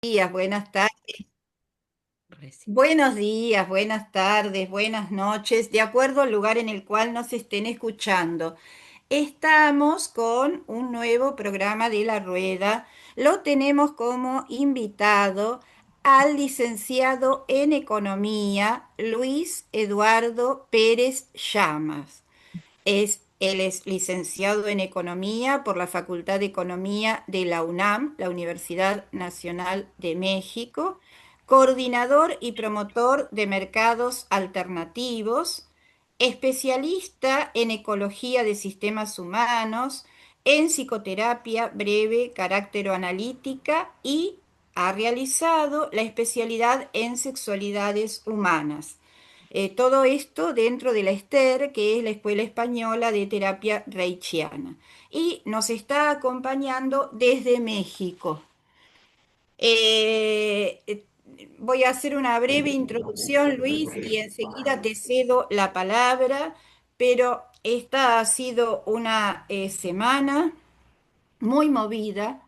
Días, buenas tardes. Buenos días, buenas tardes, buenas noches, de acuerdo al lugar en el cual nos estén escuchando. Estamos con un nuevo programa de La Rueda. Lo tenemos como invitado al licenciado en Economía Luis Eduardo Pérez Llamas. Él es licenciado en Economía por la Facultad de Economía de la UNAM, la Universidad Nacional de México, coordinador y promotor de mercados alternativos, especialista en ecología de sistemas humanos, en psicoterapia breve, carácter analítica y ha realizado la especialidad en sexualidades humanas. Todo esto dentro de la ESTER, que es la Escuela Española de Terapia Reichiana. Y nos está acompañando desde México. Eh, eh, Voy a hacer una breve introducción, Luis, y enseguida te cedo la palabra, pero esta ha sido una semana muy movida,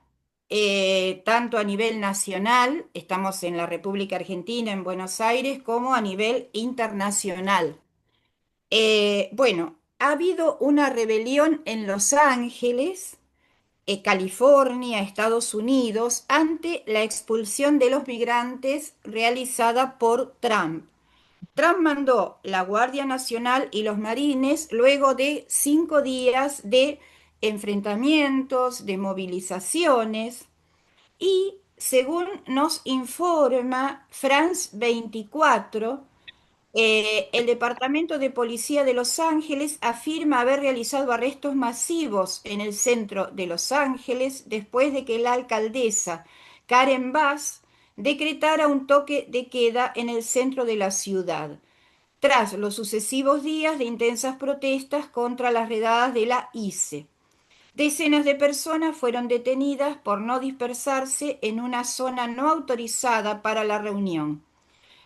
tanto a nivel nacional, estamos en la República Argentina, en Buenos Aires, como a nivel internacional. Bueno, ha habido una rebelión en Los Ángeles, California, Estados Unidos, ante la expulsión de los migrantes realizada por Trump. Trump mandó la Guardia Nacional y los Marines luego de 5 días de enfrentamientos, de movilizaciones y, según nos informa France 24, el Departamento de Policía de Los Ángeles afirma haber realizado arrestos masivos en el centro de Los Ángeles después de que la alcaldesa Karen Bass decretara un toque de queda en el centro de la ciudad, tras los sucesivos días de intensas protestas contra las redadas de la ICE. Decenas de personas fueron detenidas por no dispersarse en una zona no autorizada para la reunión,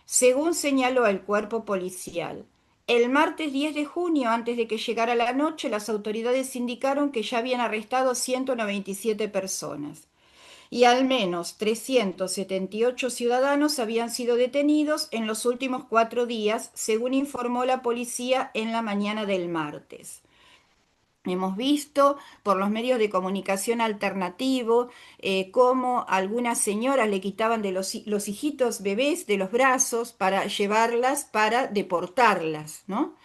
según señaló el cuerpo policial. El martes 10 de junio, antes de que llegara la noche, las autoridades indicaron que ya habían arrestado 197 personas y al menos 378 ciudadanos habían sido detenidos en los últimos 4 días, según informó la policía en la mañana del martes. Hemos visto por los medios de comunicación alternativo cómo algunas señoras le quitaban de los hijitos bebés de los brazos para llevarlas, para deportarlas, ¿no?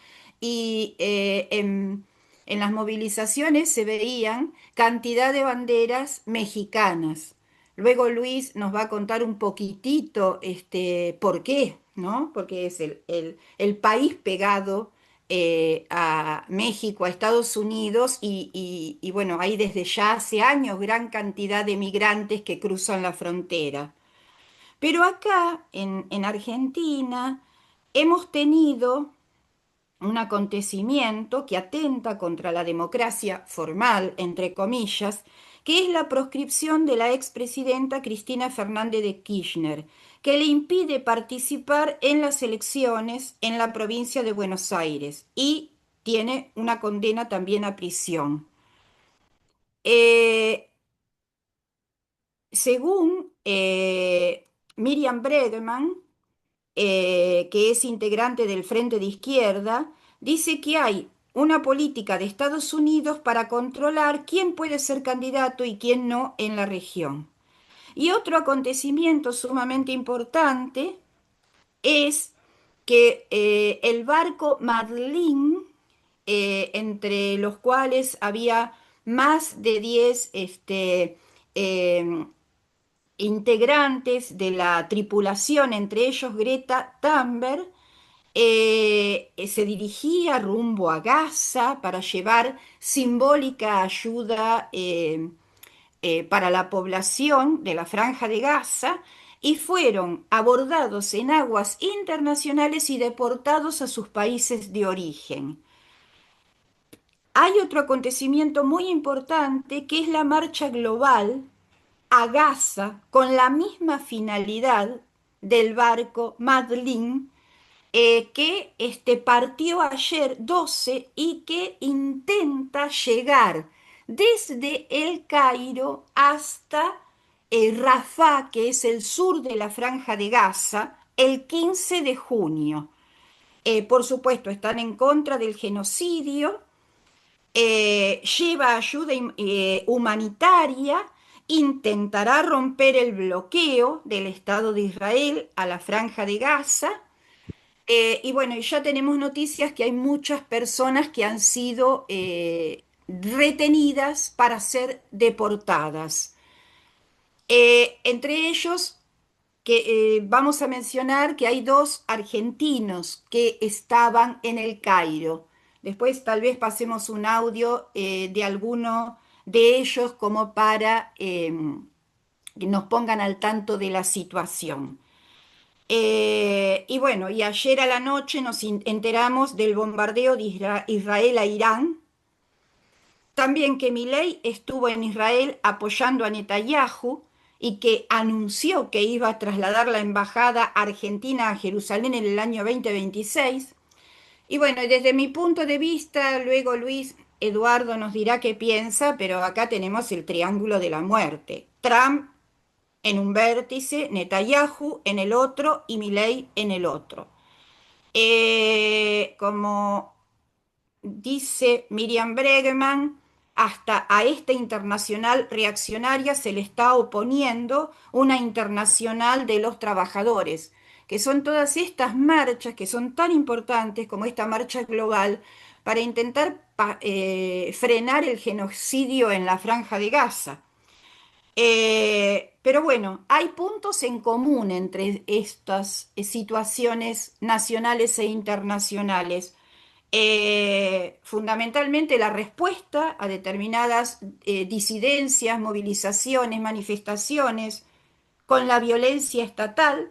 Y en las movilizaciones se veían cantidad de banderas mexicanas. Luego Luis nos va a contar un poquitito por qué, ¿no? Porque es el país pegado a México, a Estados Unidos, y bueno, hay desde ya hace años gran cantidad de migrantes que cruzan la frontera. Pero acá, en Argentina, hemos tenido un acontecimiento que atenta contra la democracia formal, entre comillas, que es la proscripción de la expresidenta Cristina Fernández de Kirchner, que le impide participar en las elecciones en la provincia de Buenos Aires y tiene una condena también a prisión. Eh, Según Miriam Bregman, que es integrante del Frente de Izquierda, dice que hay una política de Estados Unidos para controlar quién puede ser candidato y quién no en la región. Y otro acontecimiento sumamente importante es que el barco Madlín, entre los cuales había más de 10 eh, integrantes de la tripulación, entre ellos Greta Thunberg, se dirigía rumbo a Gaza para llevar simbólica ayuda para la población de la Franja de Gaza y fueron abordados en aguas internacionales y deportados a sus países de origen. Hay otro acontecimiento muy importante que es la marcha global a Gaza con la misma finalidad del barco Madlin, que partió ayer 12 y que intenta llegar desde El Cairo hasta Rafah, que es el sur de la Franja de Gaza, el 15 de junio. Por supuesto, están en contra del genocidio, lleva ayuda humanitaria, intentará romper el bloqueo del Estado de Israel a la Franja de Gaza. Y bueno, y ya tenemos noticias que hay muchas personas que han sido retenidas para ser deportadas. Entre ellos, que vamos a mencionar que hay dos argentinos que estaban en el Cairo. Después tal vez pasemos un audio de alguno de ellos como para que nos pongan al tanto de la situación. Y bueno, y ayer a la noche nos enteramos del bombardeo de Israel a Irán. También que Milei estuvo en Israel apoyando a Netanyahu y que anunció que iba a trasladar la embajada argentina a Jerusalén en el año 2026. Y bueno, y desde mi punto de vista, luego Luis Eduardo nos dirá qué piensa, pero acá tenemos el triángulo de la muerte. Trump en un vértice, Netanyahu en el otro y Milei en el otro. Como dice Miriam Bregman, hasta a esta internacional reaccionaria se le está oponiendo una internacional de los trabajadores, que son todas estas marchas que son tan importantes como esta marcha global para intentar frenar el genocidio en la Franja de Gaza. Pero bueno, hay puntos en común entre estas situaciones nacionales e internacionales. Fundamentalmente la respuesta a determinadas disidencias, movilizaciones, manifestaciones con la violencia estatal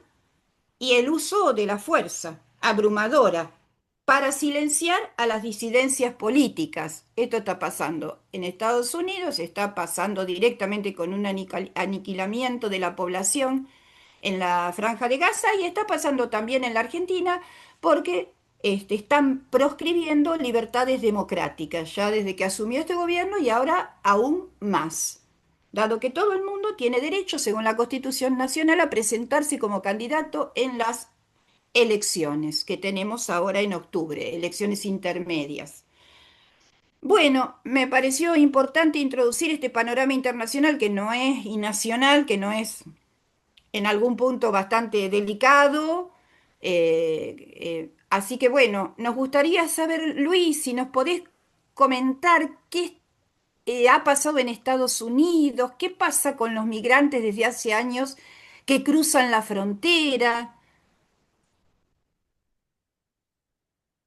y el uso de la fuerza abrumadora para silenciar a las disidencias políticas. Esto está pasando en Estados Unidos, está pasando directamente con un aniquilamiento de la población en la Franja de Gaza y está pasando también en la Argentina porque están proscribiendo libertades democráticas ya desde que asumió este gobierno y ahora aún más, dado que todo el mundo tiene derecho, según la Constitución Nacional, a presentarse como candidato en las elecciones que tenemos ahora en octubre, elecciones intermedias. Bueno, me pareció importante introducir este panorama internacional que no es y nacional, que no es en algún punto bastante delicado. Así que bueno, nos gustaría saber, Luis, si nos podés comentar qué ha pasado en Estados Unidos, qué pasa con los migrantes desde hace años que cruzan la frontera.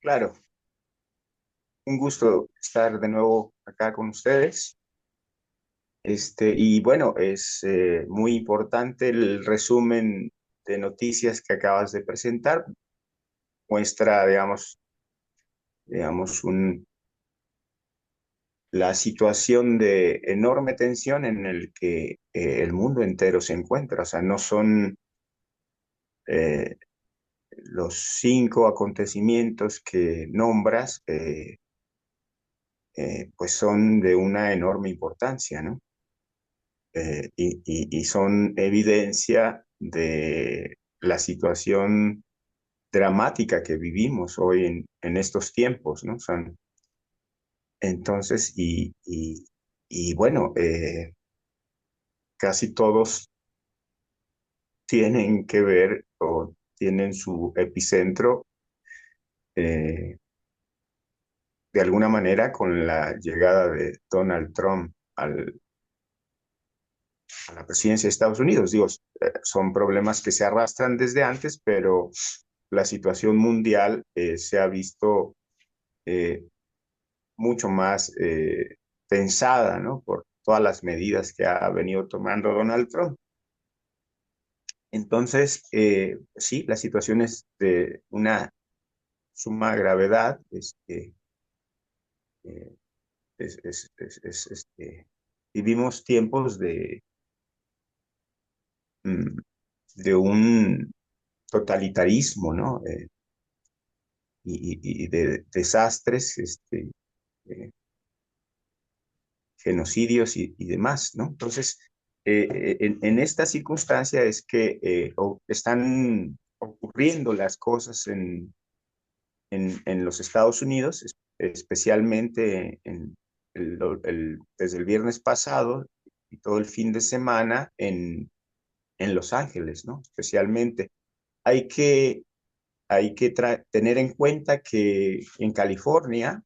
Claro, un gusto estar de nuevo acá con ustedes. Y bueno, es muy importante el resumen de noticias que acabas de presentar. Muestra, digamos la situación de enorme tensión en el que el mundo entero se encuentra. O sea, no son eh, los cinco acontecimientos que nombras, pues son de una enorme importancia, ¿no? Y son evidencia de la situación dramática que vivimos hoy en estos tiempos, ¿no? Son, entonces, y bueno, casi todos tienen que ver o tienen su epicentro eh, de alguna manera con la llegada de Donald Trump a la presidencia de Estados Unidos. Digo, son problemas que se arrastran desde antes, pero la situación mundial se ha visto eh, mucho más tensada, ¿no? Por todas las medidas que ha venido tomando Donald Trump. Entonces, sí, la situación es de una suma gravedad. Eh, vivimos tiempos mm, de un totalitarismo, ¿no? Y de desastres, eh, genocidios y demás, ¿no? Entonces, en esta circunstancia es que están ocurriendo las cosas en los Estados Unidos, especialmente desde el viernes pasado y todo el fin de semana en Los Ángeles, ¿no? Especialmente. Hay que, tener en cuenta que en California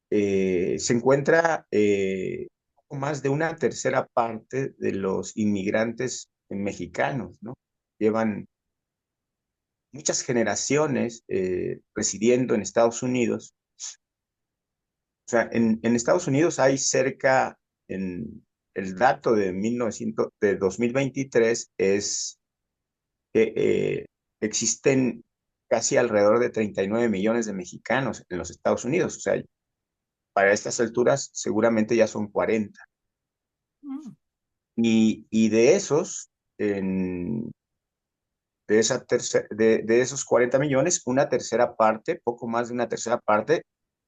se encuentra poco más de una tercera parte de los inmigrantes mexicanos, ¿no? Llevan muchas generaciones residiendo en Estados Unidos. O sea, en Estados Unidos hay cerca, en el dato de 2023 es que existen casi alrededor de 39 millones de mexicanos en los Estados Unidos. O sea, para estas alturas seguramente ya son 40. Mm. Y de esos, en, de esos 40 millones, una tercera parte, poco más de una tercera parte,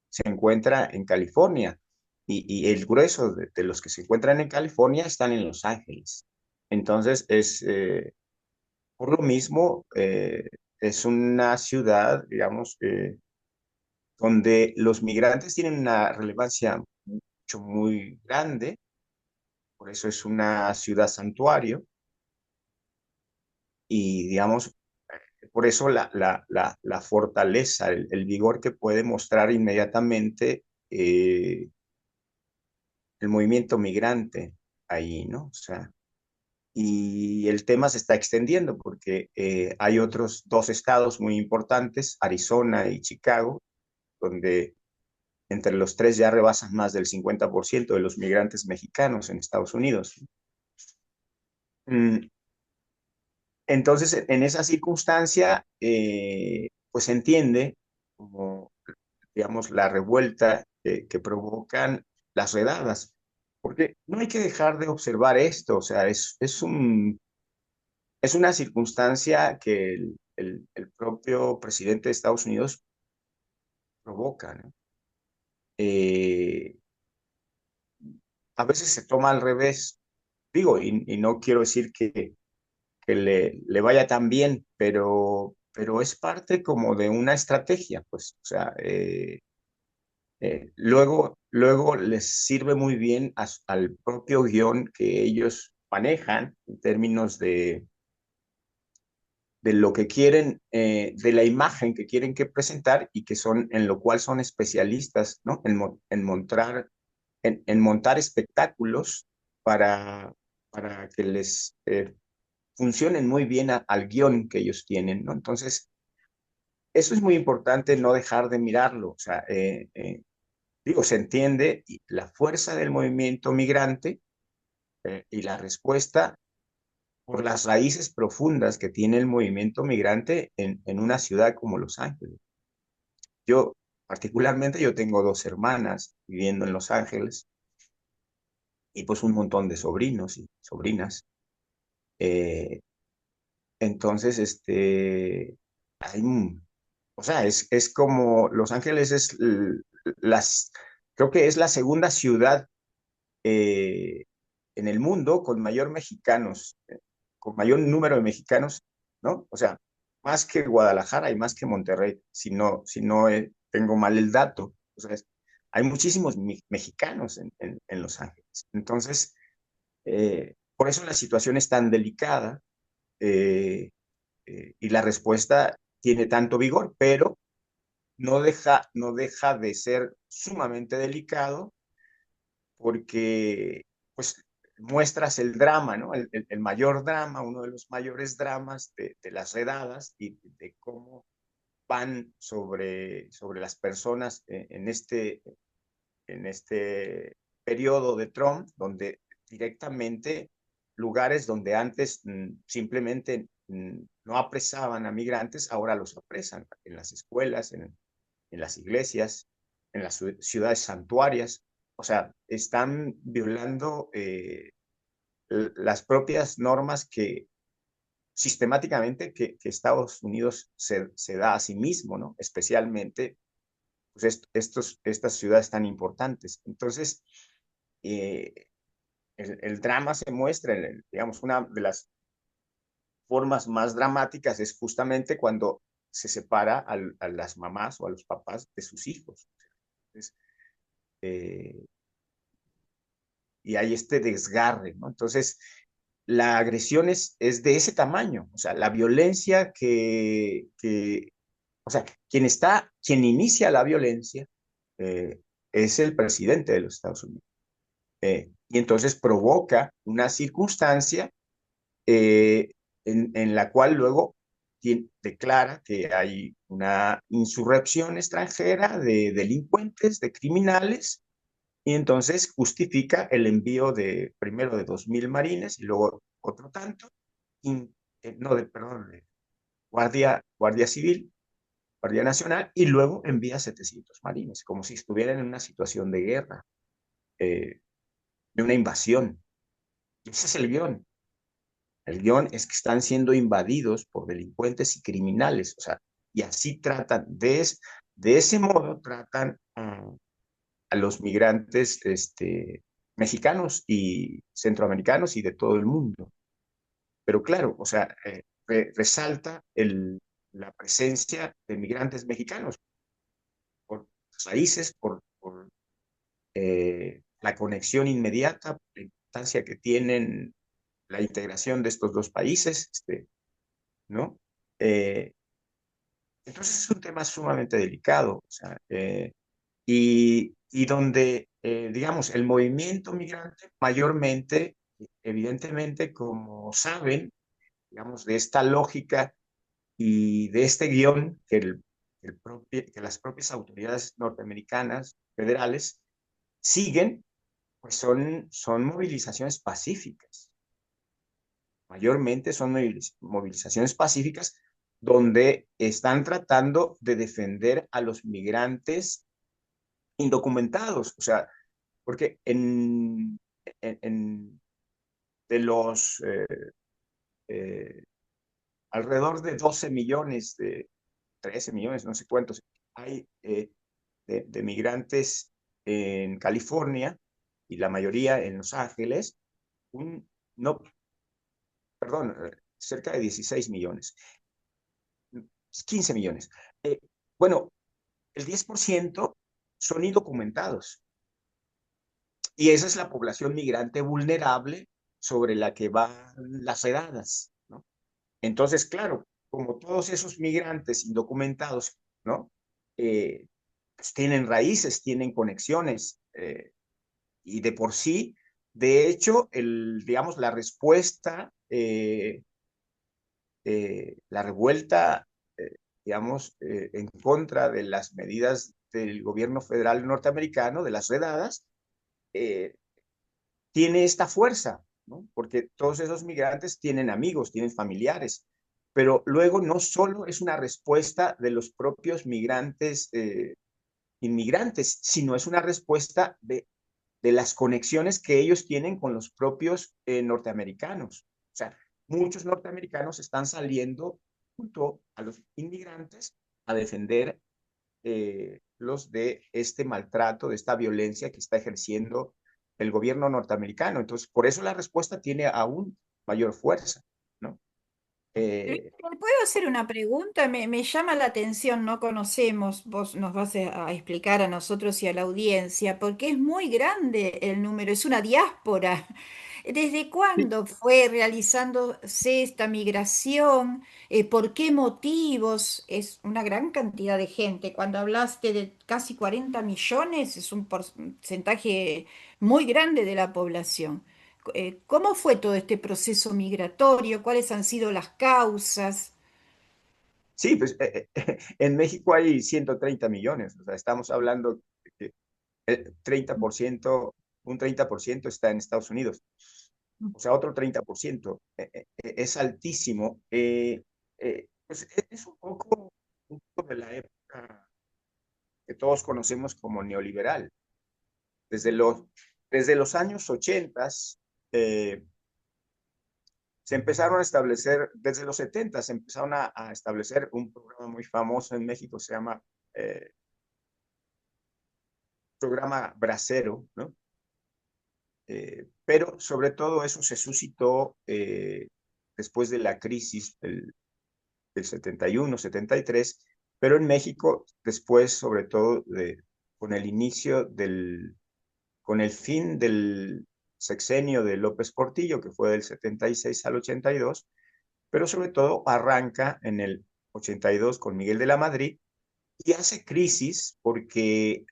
se encuentra en California. Y el grueso de los que se encuentran en California están en Los Ángeles. Entonces, por lo mismo, es una ciudad, digamos, donde los migrantes tienen una relevancia mucho, muy grande. Por eso es una ciudad santuario. Y, digamos, por eso la fortaleza, el vigor que puede mostrar inmediatamente el movimiento migrante ahí, ¿no? O sea, y el tema se está extendiendo porque hay otros dos estados muy importantes, Arizona y Chicago, donde entre los tres ya rebasan más del 50% de los migrantes mexicanos en Estados Unidos. Mm, Entonces, en esa circunstancia, pues se entiende como, digamos, la revuelta que provocan las redadas. Porque no hay que dejar de observar esto, o sea, es una circunstancia que el propio presidente de Estados Unidos provoca, ¿no? Eh, a veces se toma al revés, digo, y no quiero decir que le vaya tan bien, pero es parte como de una estrategia, pues, o sea, luego les sirve muy bien al propio guión que ellos manejan en términos de lo que quieren, de la imagen que quieren que presentar y que son, en lo cual son especialistas, ¿no? En montar espectáculos para, para que les funcionen muy bien al guión que ellos tienen, ¿no? Entonces, eso es muy importante no dejar de mirarlo. O sea, digo, se entiende la fuerza del movimiento migrante y la respuesta por las raíces profundas que tiene el movimiento migrante en una ciudad como Los Ángeles. Yo, particularmente, yo tengo dos hermanas viviendo en Los Ángeles y pues un montón de sobrinos y sobrinas. Eh, entonces, hay o sea, es como Los Ángeles las, creo que es la segunda ciudad eh, en el mundo con mayor mexicanos, con mayor número de mexicanos, ¿no? O sea, más que Guadalajara y más que Monterrey, si no tengo mal el dato. O sea, hay muchísimos mexicanos en Los Ángeles. Entonces, por eso la situación es tan delicada y la respuesta tiene tanto vigor, pero no deja de ser sumamente delicado porque pues muestras el drama, ¿no? El mayor drama, uno de los mayores dramas de las redadas y de cómo van sobre las personas en este periodo de Trump, donde directamente lugares donde antes simplemente no apresaban a migrantes, ahora los apresan en las escuelas, en las iglesias, en las ciudades santuarias. O sea, están violando las propias normas que sistemáticamente que Estados Unidos se da a sí mismo, ¿no? Especialmente pues estas ciudades tan importantes. Entonces, eh, el drama se muestra, digamos, una de las formas más dramáticas es justamente cuando se separa a las mamás o a los papás de sus hijos. Entonces, eh, y hay este desgarre, ¿no? Entonces, la agresión es de ese tamaño, o sea, la violencia o sea, quien inicia la violencia eh, es el presidente de los Estados Unidos. Y entonces provoca una circunstancia en la cual luego declara que hay una insurrección extranjera de delincuentes, de criminales, y entonces justifica el envío de primero de 2.000 marines y luego otro tanto, no, perdón, de Guardia Civil, Guardia Nacional, y luego envía 700 marines, como si estuvieran en una situación de guerra, eh, de una invasión. Ese es el guión. El guión es que están siendo invadidos por delincuentes y criminales, o sea, y así tratan, de ese modo tratan a los migrantes mexicanos y centroamericanos y de todo el mundo. Pero claro, o sea, resalta la presencia de migrantes mexicanos por raíces, por la conexión inmediata, la importancia que tienen la integración de estos dos países, ¿no? Eh, entonces es un tema sumamente delicado, o sea, y donde, digamos, el movimiento migrante mayormente, evidentemente, como saben, digamos, de esta lógica y de este guión que las propias autoridades norteamericanas, federales, siguen, pues son movilizaciones pacíficas. Mayormente son movilizaciones pacíficas donde están tratando de defender a los migrantes indocumentados. O sea, porque de los eh, alrededor de 12 millones, de 13 millones, no sé cuántos, hay de migrantes en California y la mayoría en Los Ángeles, no, perdón, cerca de 16 millones, 15 millones. Eh, bueno, el 10% son indocumentados y esa es la población migrante vulnerable sobre la que van las redadas, ¿no? Entonces, claro, como todos esos migrantes indocumentados, ¿no? Pues tienen raíces, tienen conexiones y de por sí, de hecho, digamos, la respuesta, la revuelta, digamos, en contra de las medidas del gobierno federal norteamericano, de las redadas, eh, tiene esta fuerza, ¿no? Porque todos esos migrantes tienen amigos, tienen familiares, pero luego no solo es una respuesta de los propios migrantes, inmigrantes, sino es una respuesta de las conexiones que ellos tienen con los propios norteamericanos. O sea, muchos norteamericanos están saliendo junto a los inmigrantes a defender los de este maltrato, de esta violencia que está ejerciendo el gobierno norteamericano. Entonces, por eso la respuesta tiene aún mayor fuerza, ¿no? Luis, Eh, ¿te puedo hacer una pregunta? Me llama la atención, no conocemos, vos nos vas a explicar a nosotros y a la audiencia, porque es muy grande el número, es una diáspora. ¿Desde sí, cuándo fue realizándose esta migración? ¿Por qué motivos? Es una gran cantidad de gente. Cuando hablaste de casi 40 millones, es un porcentaje muy grande de la población. ¿Cómo fue todo este proceso migratorio? ¿Cuáles han sido las causas? sí, pues en México hay 130 millones, o sea, estamos hablando de que el 30%, un 30% está en Estados Unidos, o sea, otro 30%, es altísimo. Pues es un poco de la época que todos conocemos como neoliberal. Desde los, desde los años 80 se empezaron a establecer, desde los 70 se empezaron a establecer un programa muy famoso en México, se llama programa Bracero, ¿no? Pero sobre todo eso se suscitó después de la crisis del 71, 73, pero en México después, sobre todo con el inicio con el fin del sexenio de López Portillo, que fue del 76 al 82, pero sobre todo arranca en el 82 con Miguel de la Madrid y hace crisis porque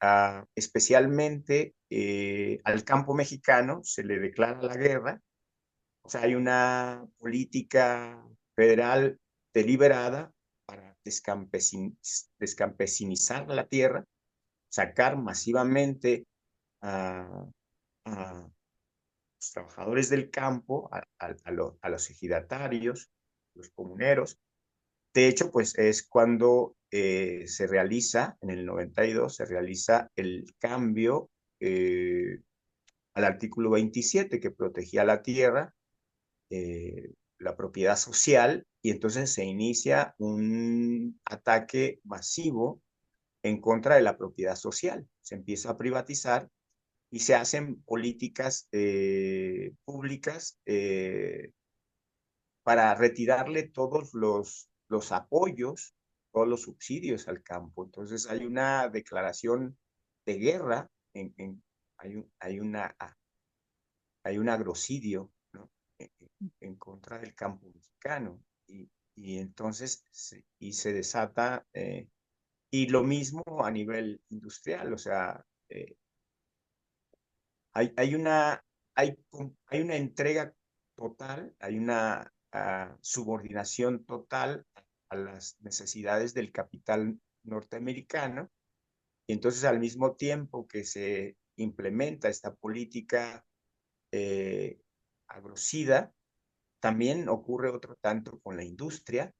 especialmente al campo mexicano se le declara la guerra. O sea, hay una política federal deliberada para descampesinizar la tierra, sacar masivamente a, a los trabajadores del campo, a los ejidatarios, los comuneros. De hecho, pues es cuando se realiza, en el 92, se realiza el cambio al artículo 27 que protegía la tierra, la propiedad social, y entonces se inicia un ataque masivo en contra de la propiedad social. Se empieza a privatizar y se hacen políticas públicas para retirarle todos los apoyos, todos los subsidios al campo. Entonces hay una declaración de guerra, hay, un, hay un agrocidio, ¿no? En contra del campo mexicano. Y entonces se desata, y lo mismo a nivel industrial, o sea, hay, hay, una, hay, hay una entrega total, hay una subordinación total a las necesidades del capital norteamericano, y entonces al mismo tiempo que se implementa esta política eh, agrocida, también ocurre otro tanto con la industria.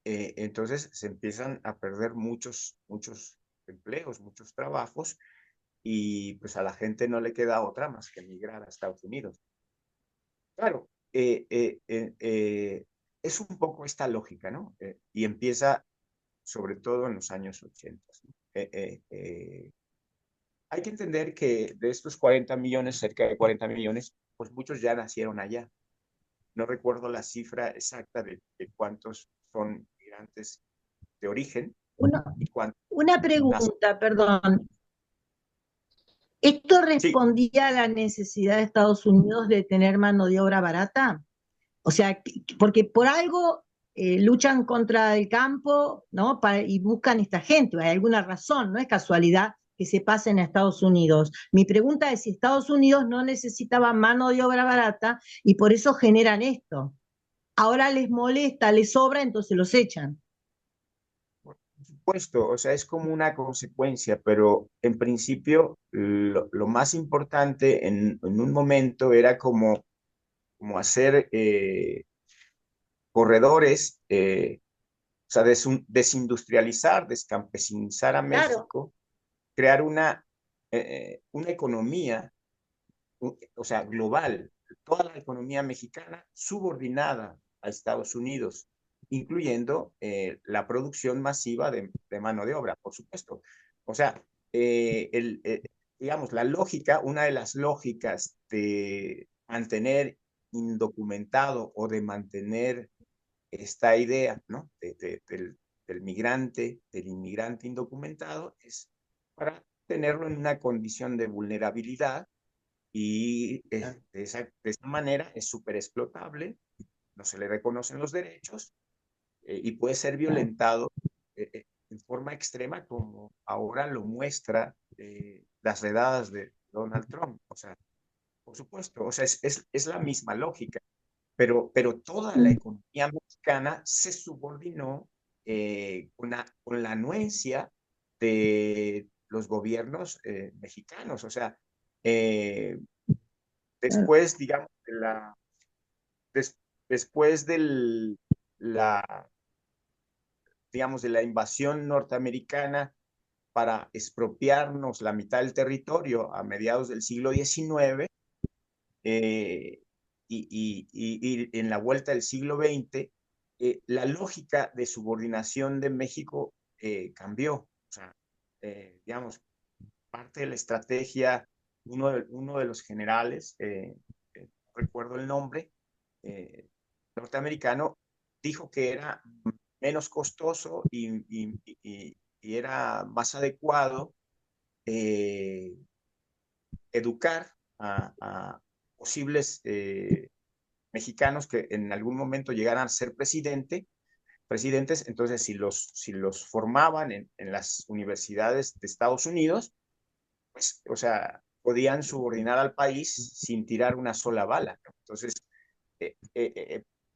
Entonces se empiezan a perder muchos empleos, muchos trabajos, y pues a la gente no le queda otra más que emigrar a Estados Unidos. Claro, es un poco esta lógica, ¿no? Y empieza sobre todo en los años 80. ¿No? Hay que entender que de estos 40 millones, cerca de 40 millones, pues muchos ya nacieron allá. No recuerdo la cifra exacta de cuántos son migrantes de origen Una, y cuántos una nacen. pregunta, perdón. ¿Esto Sí, respondía a la necesidad de Estados Unidos de tener mano de obra barata? O sea, porque por algo luchan contra el campo, ¿no? Y buscan esta gente, hay alguna razón, no es casualidad que se pasen a Estados Unidos. Mi pregunta es si Estados Unidos no necesitaba mano de obra barata y por eso generan esto. Ahora les molesta, les sobra, entonces los echan. por supuesto, o sea, es como una consecuencia, pero en principio lo más importante en un momento era como hacer corredores, o sea, desindustrializar, descampesinizar a Claro. México, crear una economía, o sea, global, toda la economía mexicana subordinada a Estados Unidos, incluyendo la producción masiva de mano de obra, por supuesto. O sea, digamos, la lógica, una de las lógicas de mantener indocumentado o de mantener esta idea, ¿no? Del migrante, del inmigrante indocumentado, es para tenerlo en una condición de vulnerabilidad, y de esa manera es súper explotable, no se le reconocen los derechos, y puede ser violentado en forma extrema, como ahora lo muestra las redadas de Donald Trump. O sea, por supuesto, o sea, es la misma lógica, pero toda la economía mexicana se subordinó con la anuencia de los gobiernos mexicanos. O sea, eh, después, digamos, des, después la, digamos, de la invasión norteamericana para expropiarnos la mitad del territorio a mediados del siglo XIX, eh, y en la vuelta del siglo XX, la lógica de subordinación de México cambió. O sea, digamos, parte de la estrategia uno de los generales, no recuerdo el nombre, eh, norteamericano, dijo que era menos costoso y era más adecuado eh, educar a posibles mexicanos que en algún momento llegaran a ser presidentes. Entonces si los formaban en las universidades de Estados Unidos, pues, o sea, podían subordinar al país sin tirar una sola bala, ¿no? Entonces,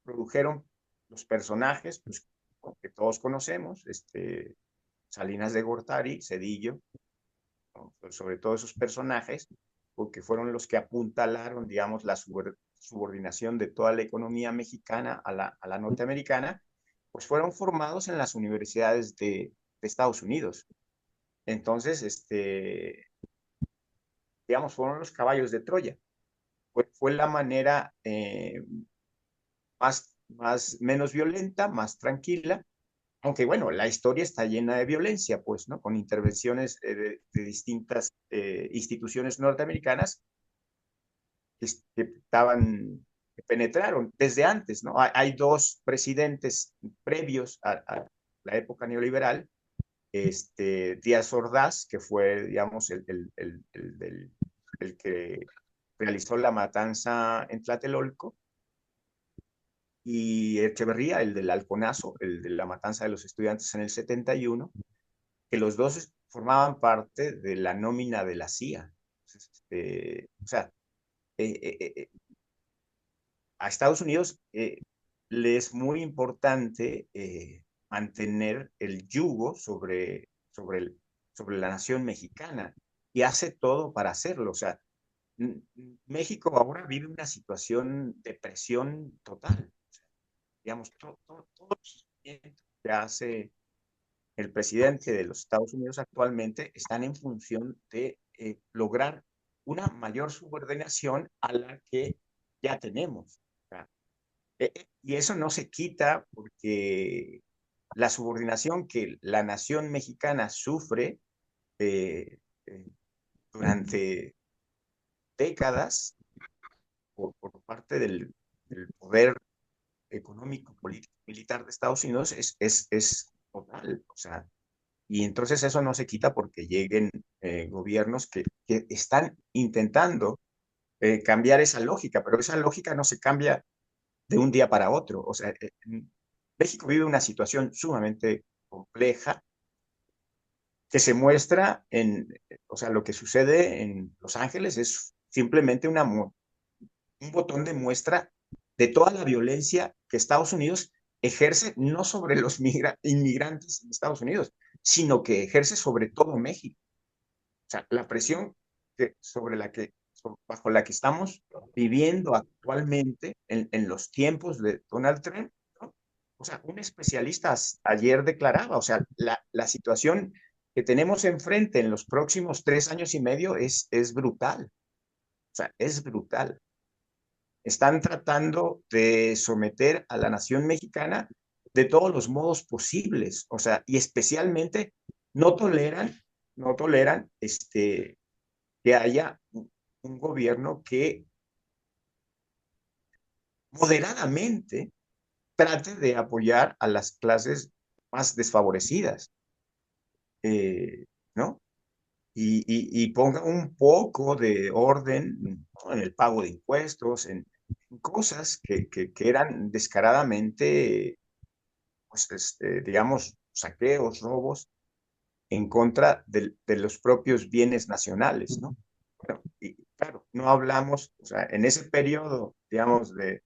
produjeron los personajes pues, que todos conocemos, Salinas de Gortari, Cedillo, ¿no? Sobre todo esos personajes, porque fueron los que apuntalaron, digamos, la subordinación de toda la economía mexicana a la norteamericana, pues fueron formados en las universidades de Estados Unidos. Entonces, digamos, fueron los caballos de Troya. Fue la manera menos violenta, más tranquila, aunque bueno, la historia está llena de violencia, pues, ¿no? Con intervenciones de distintas instituciones norteamericanas que estaban, que penetraron desde antes, ¿no? Hay dos presidentes previos a la época neoliberal, Díaz Ordaz, que fue, digamos, el que realizó la matanza en Tlatelolco, y Echeverría, el del Halconazo, el de la matanza de los estudiantes en el 71, que los dos formaban parte de la nómina de la CIA. Entonces, o sea, a Estados Unidos le es muy importante mantener el yugo sobre la nación mexicana y hace todo para hacerlo. O sea, México ahora vive una situación de presión total. Digamos, todo que hace el presidente de los Estados Unidos actualmente están en función de lograr una mayor subordinación a la que ya tenemos. Y eso no se quita porque la subordinación que la nación mexicana sufre eh, eh, durante décadas por parte del poder económico, político, militar de Estados Unidos es total. O sea, y entonces eso no se quita porque lleguen gobiernos que están intentando cambiar esa lógica, pero esa lógica no se cambia de un día para otro. O sea, México vive una situación sumamente compleja que se muestra o sea, lo que sucede en Los Ángeles es simplemente un botón de muestra de toda la violencia que Estados Unidos ejerce no sobre los inmigrantes en Estados Unidos, sino que ejerce sobre todo México. O sea, la presión bajo la que estamos viviendo actualmente en los tiempos de Donald Trump, ¿no? O sea, un especialista ayer declaraba, o sea, la situación que tenemos enfrente en los próximos 3 años y medio es brutal. O sea, es brutal. Están tratando de someter a la nación mexicana de todos los modos posibles, o sea, y especialmente no toleran, no toleran que haya un gobierno que moderadamente trate de apoyar a las clases más desfavorecidas, ¿no? Y ponga un poco de orden, ¿no? En el pago de impuestos, en cosas que eran descaradamente, pues, digamos, saqueos, robos en contra de los propios bienes nacionales, ¿no? Bueno, y claro, no hablamos, o sea, en ese periodo, digamos, de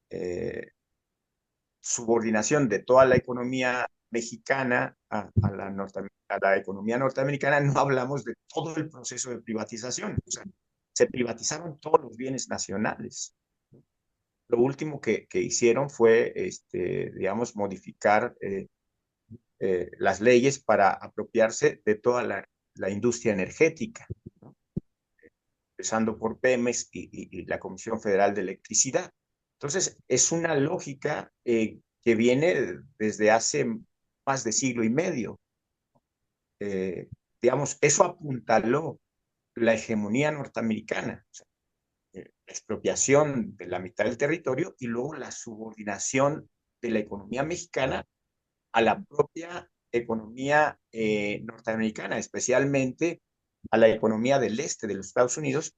eh, subordinación de toda la economía mexicana a la economía norteamericana, no hablamos de todo el proceso de privatización. O sea, se privatizaron todos los bienes nacionales. Lo último que hicieron fue, digamos, modificar las leyes para apropiarse de toda la industria energética, ¿no? Empezando por Pemex y la Comisión Federal de Electricidad. Entonces, es una lógica que viene desde hace más de siglo y medio. Digamos, eso apuntaló la hegemonía norteamericana, o sea, la expropiación de la mitad del territorio y luego la subordinación de la economía mexicana a la propia economía norteamericana, especialmente a la economía del este de los Estados Unidos,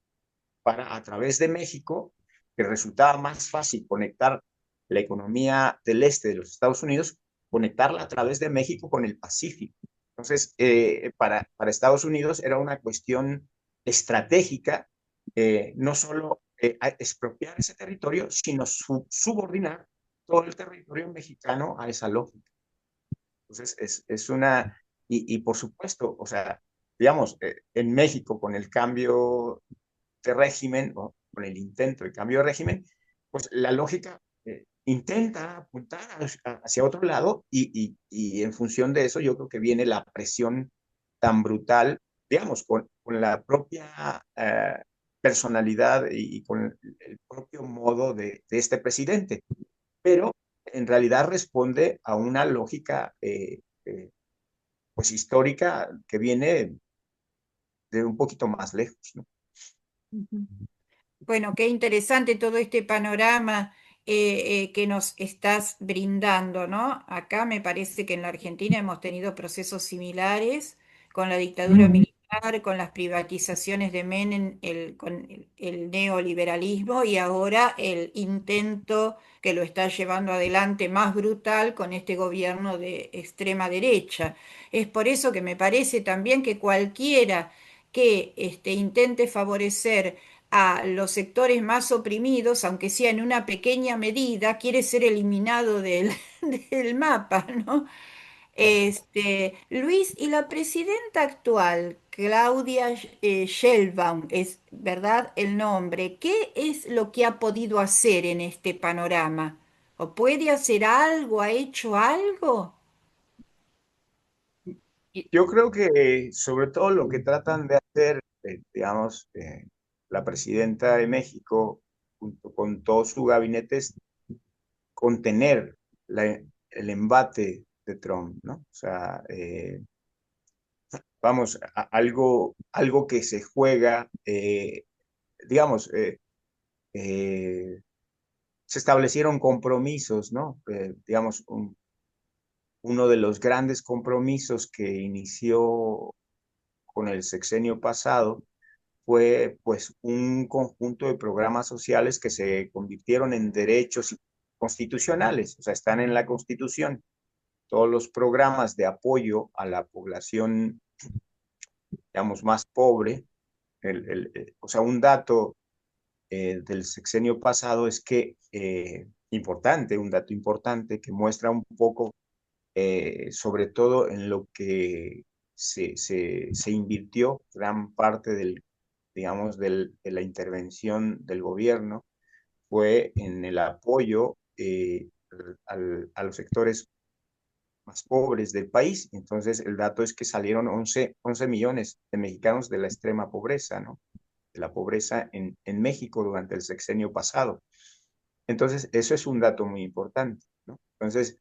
para a través de México, que resultaba más fácil conectar la economía del este de los Estados Unidos, conectarla a través de México con el Pacífico. Entonces, para Estados Unidos era una cuestión estratégica, no solo expropiar ese territorio, sino subordinar todo el territorio mexicano a esa lógica. Entonces, es una, y por supuesto, o sea, digamos, en México con el cambio de régimen o con el intento de cambio de régimen, pues la lógica intenta apuntar hacia otro lado y en función de eso yo creo que viene la presión tan brutal, digamos, con la propia personalidad y con el propio modo de este presidente, pero en realidad responde a una lógica pues histórica que viene de un poquito más lejos, ¿no? Ujú. Bueno, qué interesante todo este panorama que nos estás brindando, ¿no? Acá me parece que en la Argentina hemos tenido procesos similares con la dictadura militar, con las privatizaciones de Menem, con el neoliberalismo y ahora el intento que lo está llevando adelante más brutal con este gobierno de extrema derecha. Es por eso que me parece también que cualquiera que intente favorecer a los sectores más oprimidos, aunque sea en una pequeña medida, quiere ser eliminado del, del mapa, ¿no? Luis, y la presidenta actual, Claudia Sheinbaum, es verdad el nombre, ¿qué es lo que ha podido hacer en este panorama? ¿O puede hacer algo? ¿Ha hecho algo? Yo creo que sobre todo lo que tratan de hacer, digamos, la presidenta de México, junto con todo su gabinete, es contener el embate de Trump, ¿no? O sea, vamos, algo que se juega, digamos, eh, se establecieron compromisos, ¿no? Digamos, uno de los grandes compromisos que inició con el sexenio pasado fue pues un conjunto de programas sociales que se convirtieron en derechos constitucionales, o sea, están en la Constitución. Todos los programas de apoyo a la población, digamos, más pobre, o sea, un dato del sexenio pasado es que, importante, un dato importante que muestra un poco, sobre todo en lo que se invirtió gran parte del, digamos, de la intervención del gobierno fue en el apoyo a los sectores más pobres del país. Entonces, el dato es que salieron 11 millones de mexicanos de la extrema pobreza, ¿no? De la pobreza en México durante el sexenio pasado. Entonces, eso es un dato muy importante, ¿no? Entonces,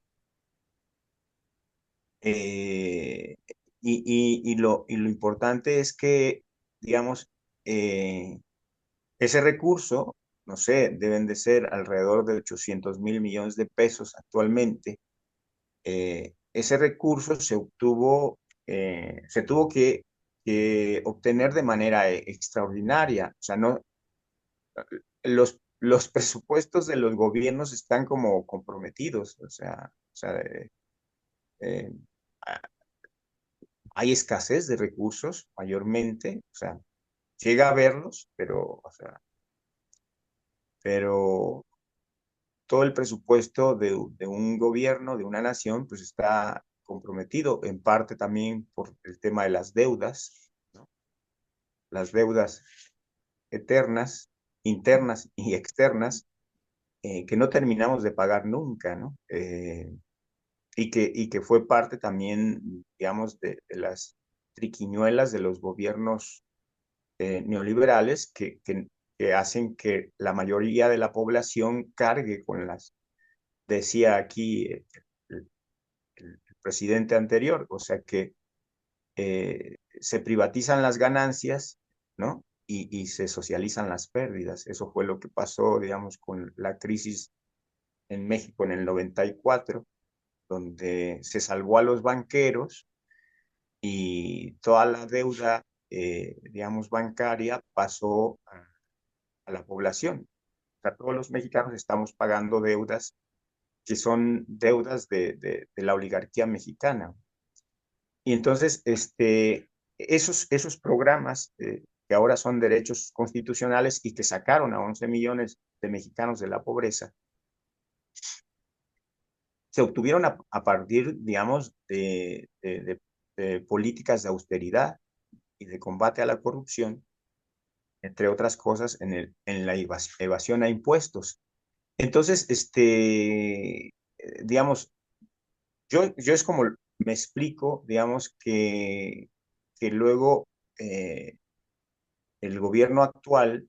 eh, y lo importante es que, digamos, ese recurso, no sé, deben de ser alrededor de 800.000 millones de pesos actualmente. Ese recurso se obtuvo, se tuvo que obtener de manera extraordinaria. O sea, no, los presupuestos de los gobiernos están como comprometidos. O sea, eh, hay escasez de recursos mayormente. O sea, llega a haberlos, pero todo el presupuesto de un gobierno, de una nación, pues está comprometido en parte también por el tema de las deudas, ¿no? Las deudas eternas, internas y externas, que no terminamos de pagar nunca, ¿no? Y que fue parte también, digamos, de las triquiñuelas de los gobiernos neoliberales que hacen que la mayoría de la población cargue con las, decía aquí el, el presidente anterior, o sea que se privatizan las ganancias ¿no? Y se socializan las pérdidas. Eso fue lo que pasó, digamos, con la crisis en México en el 94, donde se salvó a los banqueros y toda la deuda, digamos, bancaria pasó a la población. O sea, todos los mexicanos estamos pagando deudas que son deudas de la oligarquía mexicana. Y entonces, esos programas que ahora son derechos constitucionales y que sacaron a 11 millones de mexicanos de la pobreza, se obtuvieron a partir, digamos, de políticas de austeridad y de combate a la corrupción, entre otras cosas, en la evasión a impuestos. Entonces, digamos, yo es como me explico, digamos, que luego el gobierno actual,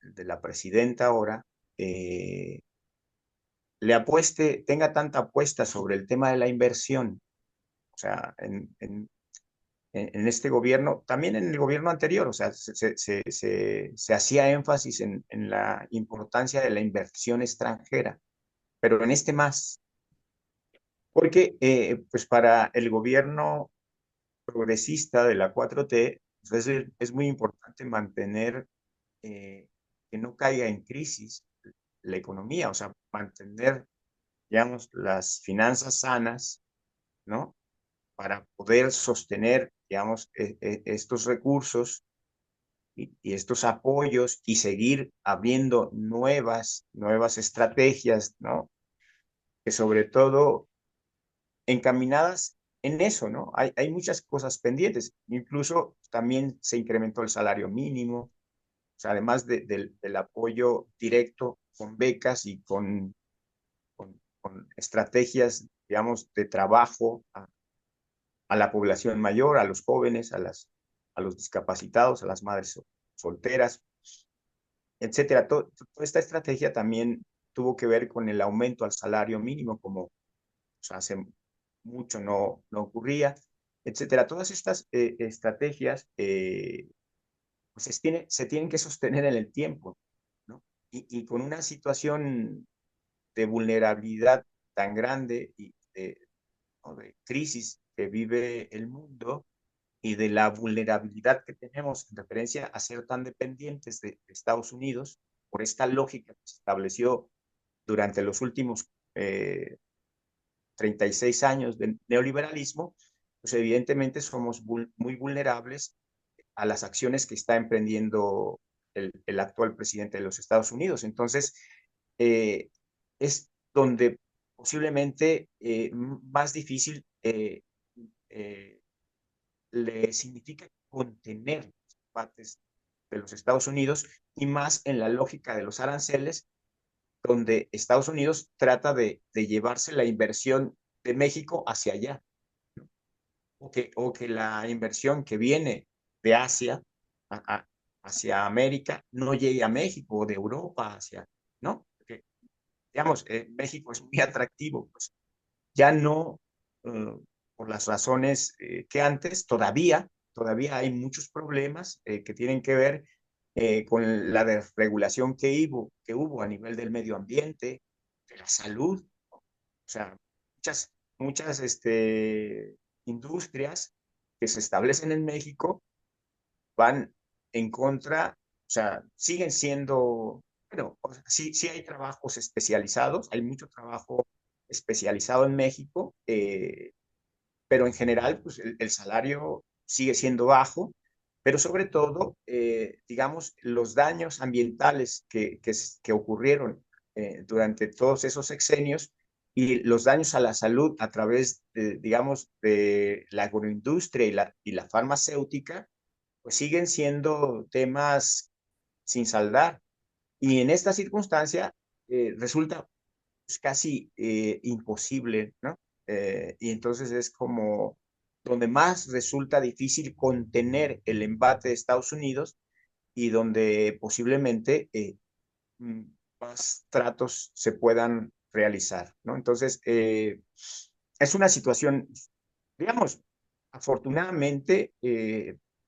de la presidenta ahora, eh, tenga tanta apuesta sobre el tema de la inversión. O sea, en este gobierno, también en el gobierno anterior, o sea, se hacía énfasis en la importancia de la inversión extranjera, pero en este más, porque pues para el gobierno progresista de la 4T, pues es muy importante mantener eh, que no caiga en crisis la economía, o sea, mantener, digamos, las finanzas sanas, ¿no? Para poder sostener, digamos, estos recursos y estos apoyos y seguir abriendo nuevas estrategias, ¿no? Que sobre todo encaminadas en eso, ¿no? Hay muchas cosas pendientes. Incluso también se incrementó el salario mínimo, o sea, además del apoyo directo con becas y con estrategias, digamos, de trabajo a la población mayor, a los jóvenes, a los discapacitados, a las madres solteras, etcétera. Toda esta estrategia también tuvo que ver con el aumento al salario mínimo, como o sea, hace mucho no ocurría, etcétera. Todas estas estrategias pues se tienen que sostener en el tiempo, ¿no? Y con una situación de vulnerabilidad tan grande y ¿no? de crisis que vive el mundo y de la vulnerabilidad que tenemos en referencia a ser tan dependientes de Estados Unidos por esta lógica que se estableció durante los últimos 36 años de neoliberalismo, pues evidentemente somos muy vulnerables a las acciones que está emprendiendo el actual presidente de los Estados Unidos. Entonces, eh, es donde posiblemente más difícil eh, le significa contener los embates de los Estados Unidos y más en la lógica de los aranceles, donde Estados Unidos trata de llevarse la inversión de México hacia allá, ¿no? O que la inversión que viene de Asia a, a, hacia América no llegue a México o de Europa hacia, ¿no? Porque, digamos, México es muy atractivo, pues ya no por las razones que antes, todavía hay muchos problemas que tienen que ver con la desregulación que hubo a nivel del medio ambiente, de la salud, o sea, muchas industrias que se establecen en México van en contra, o sea, siguen siendo, bueno, o sea, sí hay trabajos especializados, hay mucho trabajo especializado en México, pero en general, pues el salario sigue siendo bajo, pero sobre todo, digamos, los daños ambientales que ocurrieron durante todos esos sexenios y los daños a la salud a través, digamos, de la agroindustria y la farmacéutica, pues siguen siendo temas sin saldar. Y en esta circunstancia resulta pues, casi imposible, ¿no? Y entonces es como donde más resulta difícil contener el embate de Estados Unidos y donde posiblemente mm, más tratos se puedan realizar, ¿no? Entonces, es una situación, digamos, afortunadamente,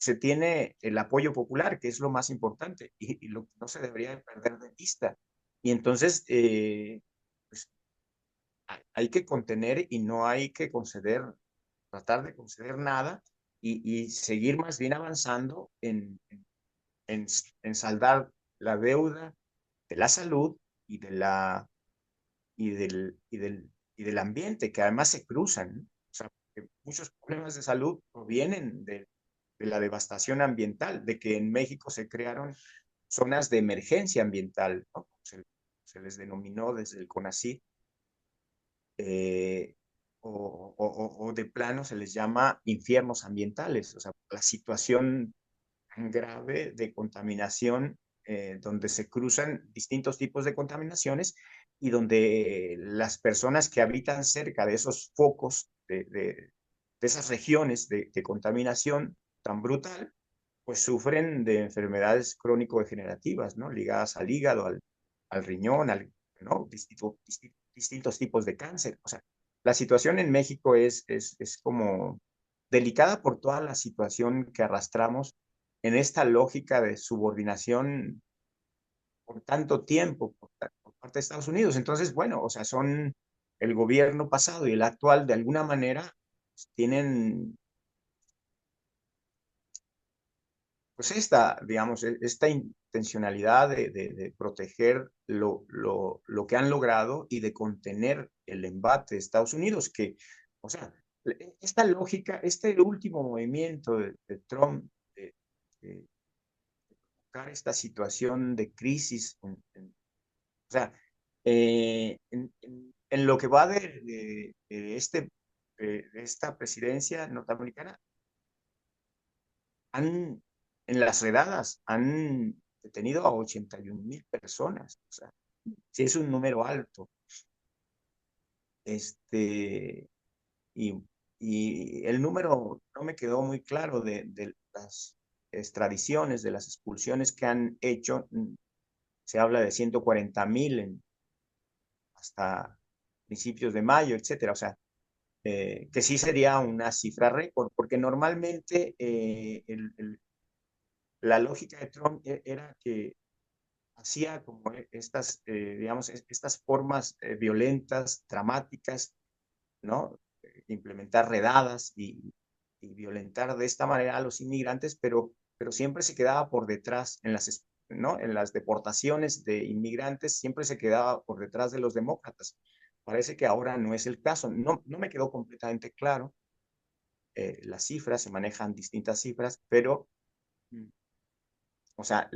se tiene el apoyo popular, que es lo más importante y lo que no se debería de perder de vista. Y entonces, pues, hay que contener y no hay que conceder, tratar de conceder nada y seguir más bien avanzando en saldar la deuda de la salud y, de la, y del ambiente, que además se cruzan, ¿no? O sea, que muchos problemas de salud provienen de la devastación ambiental, de que en México se crearon zonas de emergencia ambiental, ¿no? Se les denominó desde el CONACYT, eh, o de plano se les llama infiernos ambientales, o sea, la situación grave de contaminación, donde se cruzan distintos tipos de contaminaciones y donde las personas que habitan cerca de esos focos, de esas regiones de contaminación tan brutal, pues sufren de enfermedades crónico-degenerativas, ¿no? Ligadas al hígado, al riñón, ¿no? Distintos tipos de cáncer. O sea, la situación en México es como delicada por toda la situación que arrastramos en esta lógica de subordinación por tanto tiempo por parte de Estados Unidos. Entonces, bueno, o sea, son el gobierno pasado y el actual, de alguna manera, pues, tienen pues esta, digamos, esta intencionalidad de proteger lo que han logrado y de contener el embate de Estados Unidos, que, o sea, esta lógica, este último movimiento de Trump, de buscar esta situación de crisis, o sea, en lo que va de esta presidencia norteamericana, en las redadas han detenido a 81,000 personas. O sea, sí es un número alto. Este, y, y el número no me quedó muy claro de las extradiciones, de las expulsiones que han hecho. Se habla de 140,000 hasta principios de mayo, etcétera. O sea, que sí sería una cifra récord, porque normalmente la lógica de Trump era que hacía como estas, digamos, estas formas violentas, dramáticas, ¿no? Implementar redadas y violentar de esta manera a los inmigrantes, pero siempre se quedaba por detrás en ¿no? En las deportaciones de inmigrantes, siempre se quedaba por detrás de los demócratas. Parece que ahora no es el caso. No, no me quedó completamente claro. Las cifras, se manejan distintas cifras, pero o sea,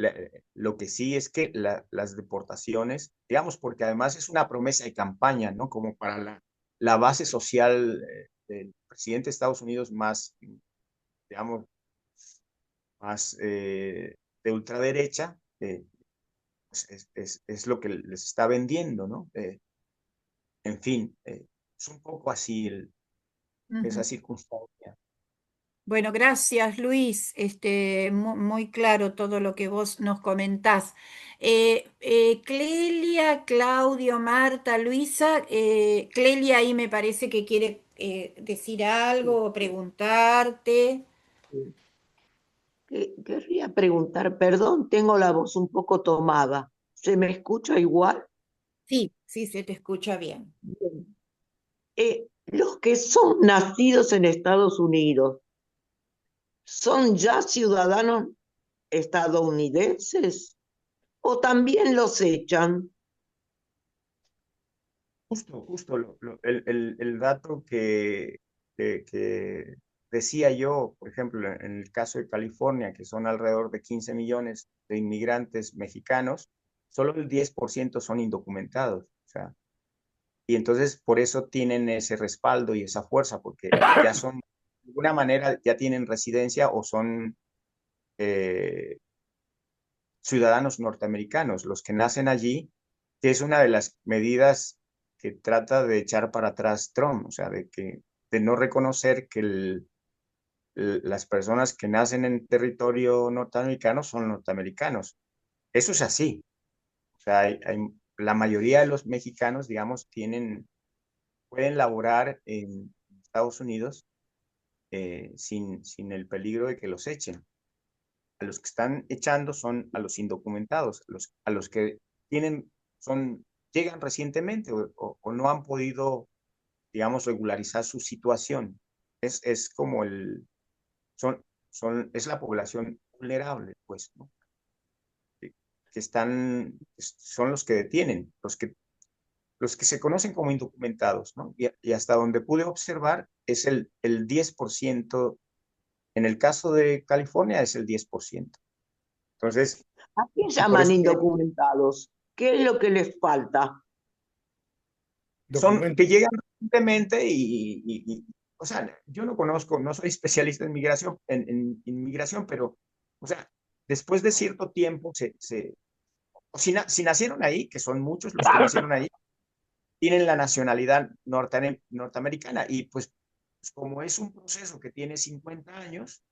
lo que sí es que las deportaciones, digamos, porque además es una promesa de campaña, ¿no? Como para la base social del presidente de Estados Unidos más, digamos, más de ultraderecha, pues es lo que les está vendiendo, ¿no? En fin, es un poco así esa Ujú. circunstancia. Bueno, gracias Luis. Muy claro todo lo que vos nos comentás. Clelia, Claudio, Marta, Luisa, Clelia ahí me parece que quiere decir Sí, algo o preguntarte. sí. Querría preguntar, perdón, tengo la voz un poco tomada. ¿Se me escucha igual? Sí, sí, se te escucha bien. Bien. Los que son nacidos en Estados Unidos, ¿son ya ciudadanos estadounidenses o también los echan? Justo el dato que decía yo, por ejemplo, en el caso de California, que son alrededor de 15 millones de inmigrantes mexicanos, solo el 10% son indocumentados. O sea, y entonces por eso tienen ese respaldo y esa fuerza, porque ya son, de alguna manera, ya tienen residencia o son eh, ciudadanos norteamericanos, los que nacen allí, que es una de las medidas que trata de echar para atrás Trump, o sea, de no reconocer que las personas que nacen en territorio norteamericano son norteamericanos. Eso es así. O sea, la mayoría de los mexicanos, digamos, pueden laborar en Estados Unidos sin el peligro de que los echen. a los que están echando son a los indocumentados, a los que tienen, llegan recientemente o no han podido, digamos, regularizar su situación. Es como son, es la población vulnerable, pues, ¿no? Que son los que detienen, los que se conocen como indocumentados, ¿no? Y hasta donde pude observar es el 10%, en el caso de California es el 10%. Entonces, ¿A quién por llaman eso indocumentados? ¿Qué es lo que les falta? son Documento. que llegan recientemente o sea, yo no conozco, no soy especialista en migración, en migración, pero, o sea, después de cierto tiempo, o si nacieron ahí, que son muchos los que nacieron ahí, tienen la nacionalidad norteamericana y pues como es un proceso que tiene 50 años,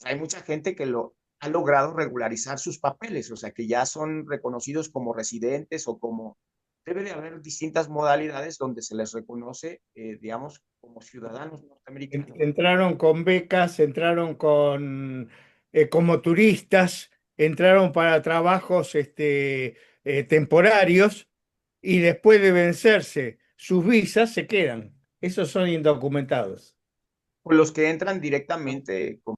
hay mucha gente que lo ha logrado regularizar sus papeles, o sea, que ya son reconocidos como residentes o como... Debe de haber distintas modalidades donde se les reconoce, digamos, como ciudadanos norteamericanos. Entraron con becas, entraron como turistas, entraron para trabajos temporarios y después de vencerse sus visas se quedan. Esos son indocumentados O los que entran directamente como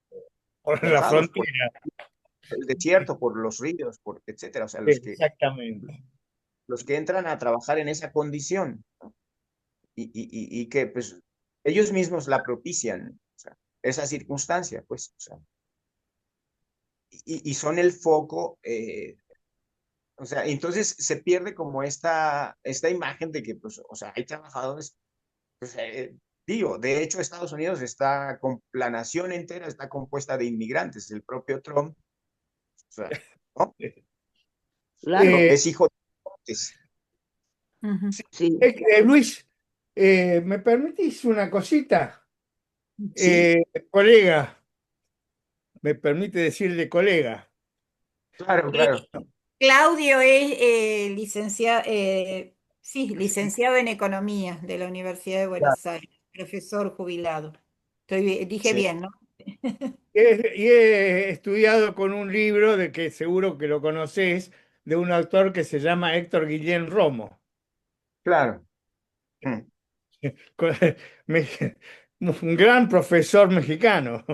por la forzados por frontera. el desierto, por los ríos, etcétera. O sea, Exactamente. los que entran a trabajar en esa condición, ¿no? Y que pues ellos mismos la propician, o sea, esa circunstancia, pues, o sea, y son el foco, o sea, entonces se pierde como esta imagen de que, pues, o sea, hay trabajadores, pues, digo, de hecho Estados Unidos la nación entera está compuesta de inmigrantes, el propio Trump, o sea, ¿no? Claro, Eh, Es hijo de... Ujú. sí, Luis, ¿me permitís una cosita? Sí, Colega, me permite decir de colega. claro, Eh, claro. Claudio es sí, licenciado en Economía de la Universidad de Claro, Buenos Aires, profesor jubilado. Dije sí, bien, ¿no? Y he estudiado con un libro de que seguro que lo conoces, de un autor que se llama Héctor Guillén Romo. claro. Mm. Con- me- un gran profesor mexicano.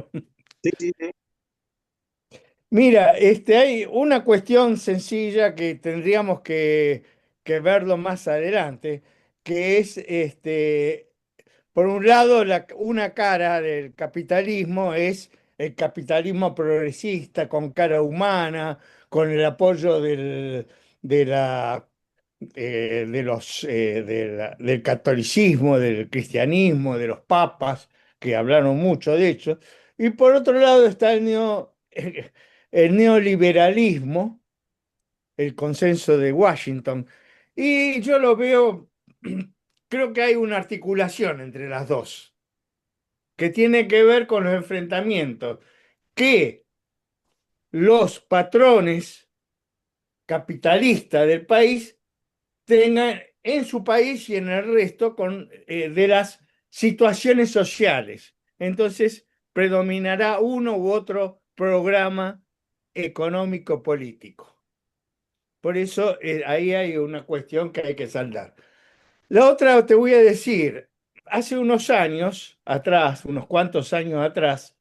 Sí, sí, sí. Mira, hay una cuestión sencilla que tendríamos que verlo más adelante, que es, por un lado, una cara del capitalismo es el capitalismo progresista, con cara humana, con el apoyo de la del catolicismo, del cristianismo, de los papas, que hablaron mucho de hecho. Y por otro lado está el neoliberalismo, el consenso de Washington. Y yo lo veo, creo que hay una articulación entre las dos, que tiene que ver con los enfrentamientos que los patrones capitalistas del país tengan en su país y en el resto de las situaciones sociales. Entonces, predominará uno u otro programa económico político. Por eso ahí hay una cuestión que hay que saldar. La otra te voy a decir, hace unos años atrás, unos cuantos años atrás,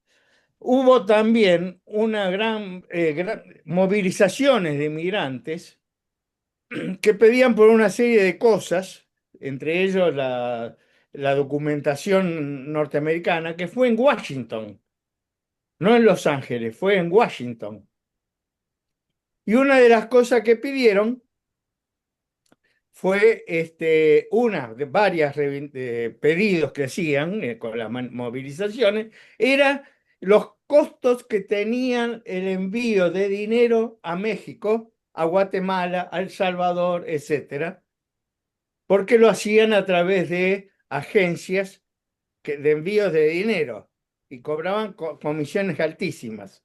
hubo también una gran movilizaciones de migrantes que pedían por una serie de cosas, entre ellos la documentación norteamericana, que fue en Washington, no en Los Ángeles, fue en Washington. Y una de las cosas que pidieron fue una de varias pedidos que hacían con las movilizaciones, era los costos que tenían el envío de dinero a México, a Guatemala, a El Salvador, etcétera, porque lo hacían a través de agencias de envíos de dinero y cobraban comisiones altísimas.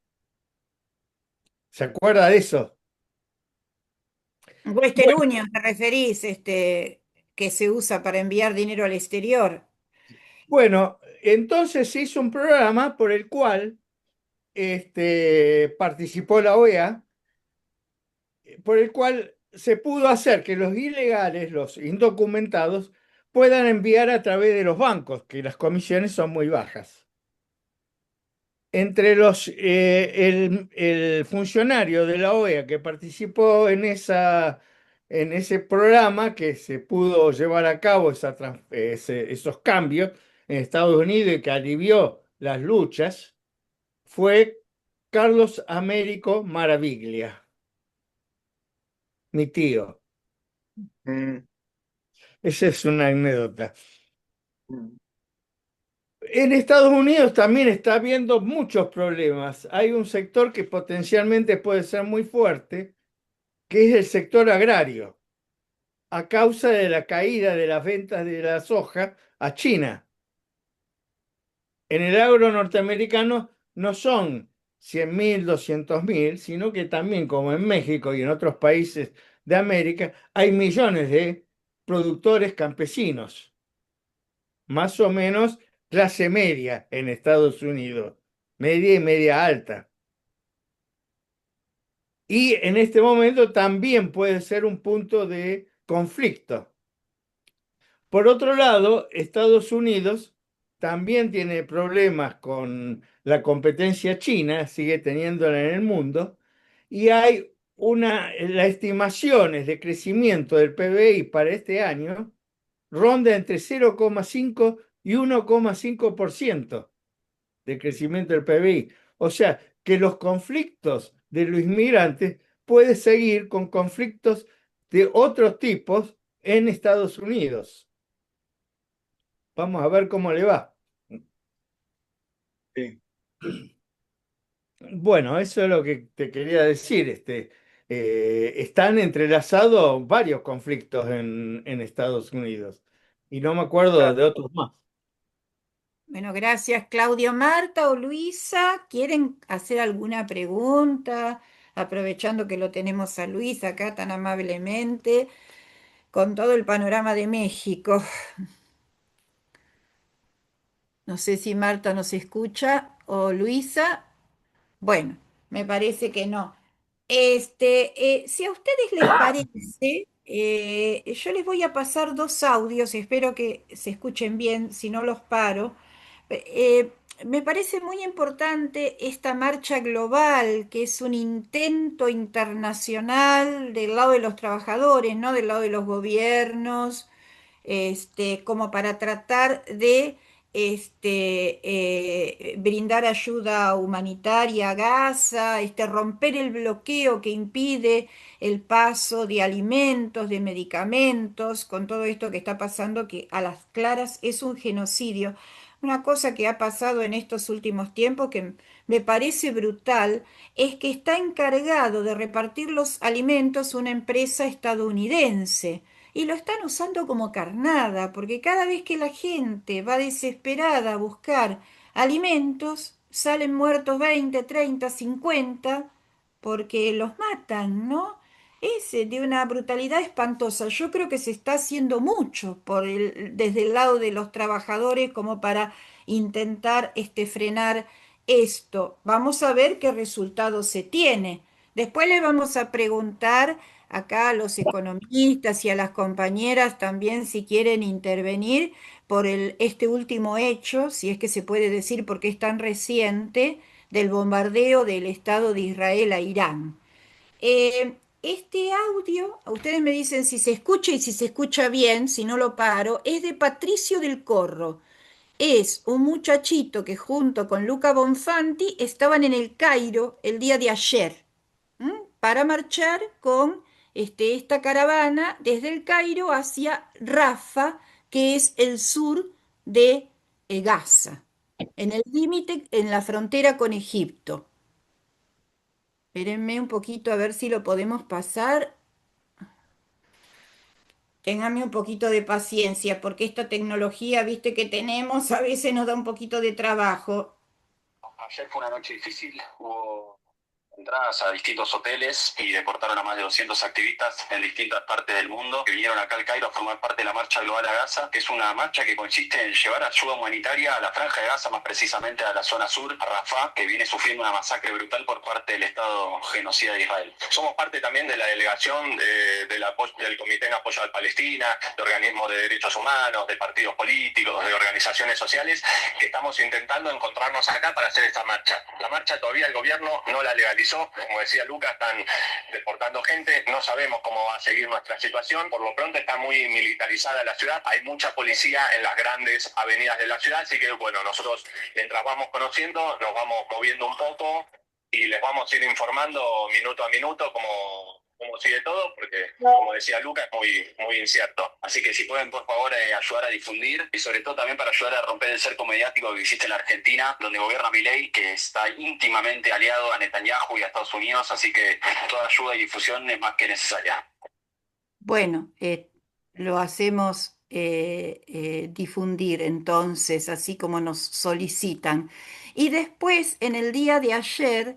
¿Se acuerda de eso? Western Bueno, Union, te referís, que se usa para enviar dinero al exterior. bueno, entonces se hizo un programa por el cual participó la OEA, por el cual se pudo hacer que los ilegales, los indocumentados, puedan enviar a través de los bancos, que las comisiones son muy bajas. Entre el funcionario de la OEA que participó en ese programa que se pudo llevar a cabo esos cambios en Estados Unidos y que alivió las luchas, fue Carlos Américo Maraviglia, mi tío. Mm, Esa es una anécdota. mm. En Estados Unidos también está habiendo muchos problemas. Hay un sector que potencialmente puede ser muy fuerte, que es el sector agrario, a causa de la caída de las ventas de la soja a China. En el agro norteamericano no son 100.000, 200.000, sino que también, como en México y en otros países de América, hay millones de productores campesinos, más o menos clase media en Estados Unidos, media y media alta. Y en este momento también puede ser un punto de conflicto. Por otro lado, Estados Unidos también tiene problemas con la competencia china, sigue teniéndola en el mundo, y hay las estimaciones de crecimiento del PBI para este año ronda entre 0,5 y 1,5% de crecimiento del PBI. O sea, que los conflictos de los inmigrantes pueden seguir con conflictos de otros tipos en Estados Unidos. Vamos a ver cómo le va. Sí. Bueno, eso es lo que te quería decir. Están entrelazados varios conflictos en Estados Unidos y no me acuerdo de otros más. Bueno, gracias, Claudio. Marta o Luisa, ¿quieren hacer alguna pregunta? Aprovechando que lo tenemos a Luis acá tan amablemente, con todo el panorama de México. No sé si Marta nos escucha o Luisa. Bueno, me parece que no. Si a ustedes les parece, yo les voy a pasar dos audios, espero que se escuchen bien, si no los paro. Eh, Me parece muy importante esta marcha global, que es un intento internacional del lado de los trabajadores, no del lado de los gobiernos, como para tratar de brindar ayuda humanitaria a Gaza, romper el bloqueo que impide el paso de alimentos, de medicamentos, con todo esto que está pasando, que a las claras es un genocidio. Una cosa que ha pasado en estos últimos tiempos que me parece brutal es que está encargado de repartir los alimentos una empresa estadounidense. Y lo están usando como carnada, porque cada vez que la gente va desesperada a buscar alimentos, salen muertos 20, 30, 50, porque los matan, ¿no? Es de una brutalidad espantosa. Yo creo que se está haciendo mucho desde el lado de los trabajadores como para intentar frenar esto. Vamos a ver qué resultado se tiene. Después le vamos a preguntar acá a los economistas y a las compañeras también si quieren intervenir por este último hecho, si es que se puede decir porque es tan reciente, del bombardeo del Estado de Israel a Irán. Este audio, ustedes me dicen si se escucha y si se escucha bien, si no lo paro, es de Patricio del Corro. Es un muchachito que junto con Luca Bonfanti estaban en el Cairo el día de ayer. Para marchar con esta caravana desde el Cairo hacia Rafa, que es el sur de Gaza, en el límite, en la frontera con Egipto. Espérenme un poquito a ver si lo podemos pasar. Ténganme un poquito de paciencia, porque esta tecnología, viste, que tenemos, a veces nos da un poquito de trabajo. Ayer fue una noche difícil, hubo entradas a distintos hoteles y deportaron a más de 200 activistas en distintas partes del mundo que vinieron acá al Cairo a formar parte de la Marcha Global a Gaza, que es una marcha que consiste en llevar ayuda humanitaria a la Franja de Gaza, más precisamente a la zona sur, a Rafah, que viene sufriendo una masacre brutal por parte del Estado genocida de Israel. Somos parte también de la delegación del Comité en Apoyo a Palestina, de organismos de derechos humanos, de partidos políticos, de organizaciones sociales, que estamos intentando encontrarnos acá para hacer esta marcha. La marcha todavía el gobierno no la legalizó. Como decía Lucas, están deportando gente, no sabemos cómo va a seguir nuestra situación, por lo pronto está muy militarizada la ciudad, hay mucha policía en las grandes avenidas de la ciudad, así que bueno, nosotros mientras vamos conociendo, nos vamos moviendo un poco y les vamos a ir informando minuto a minuto cómo sigue todo, porque como decía Lucas, es muy incierto. Así que si pueden, por favor, ayudar a difundir y sobre todo también para ayudar a romper el cerco mediático que existe en la Argentina, donde gobierna Milei, que está íntimamente aliado a Netanyahu y a Estados Unidos, así que toda ayuda y difusión es más que necesaria. Bueno, lo hacemos difundir entonces, así como nos solicitan. Y después, en el día de ayer,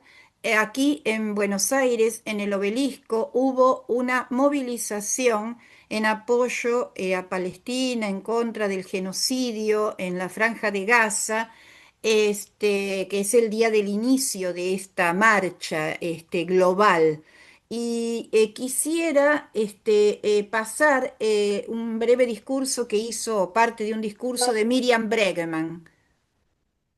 aquí en Buenos Aires, en el Obelisco, hubo una movilización en apoyo a Palestina, en contra del genocidio en la Franja de Gaza, que es el día del inicio de esta marcha global. Y quisiera pasar un breve discurso que hizo parte de un discurso de Miriam Bregman.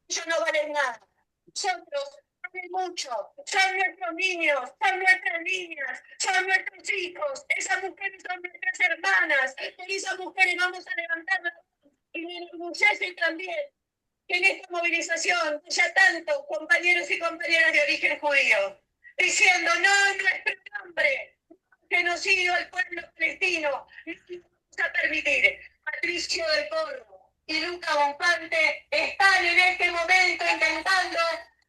Ellos no valen nada. Nosotros valen mucho. Son nuestros niños, son nuestras niñas, son nuestros hijos. Esas mujeres son nuestras hermanas. Por esas mujeres vamos a levantarnos. Y me enorgullece también que en esta movilización haya tantos compañeros y compañeras de origen judío, diciendo no en nuestro nombre, genocidio al pueblo palestino, no vamos a permitir. Patricio del Corvo y Luca Bonfante están en este momento intentando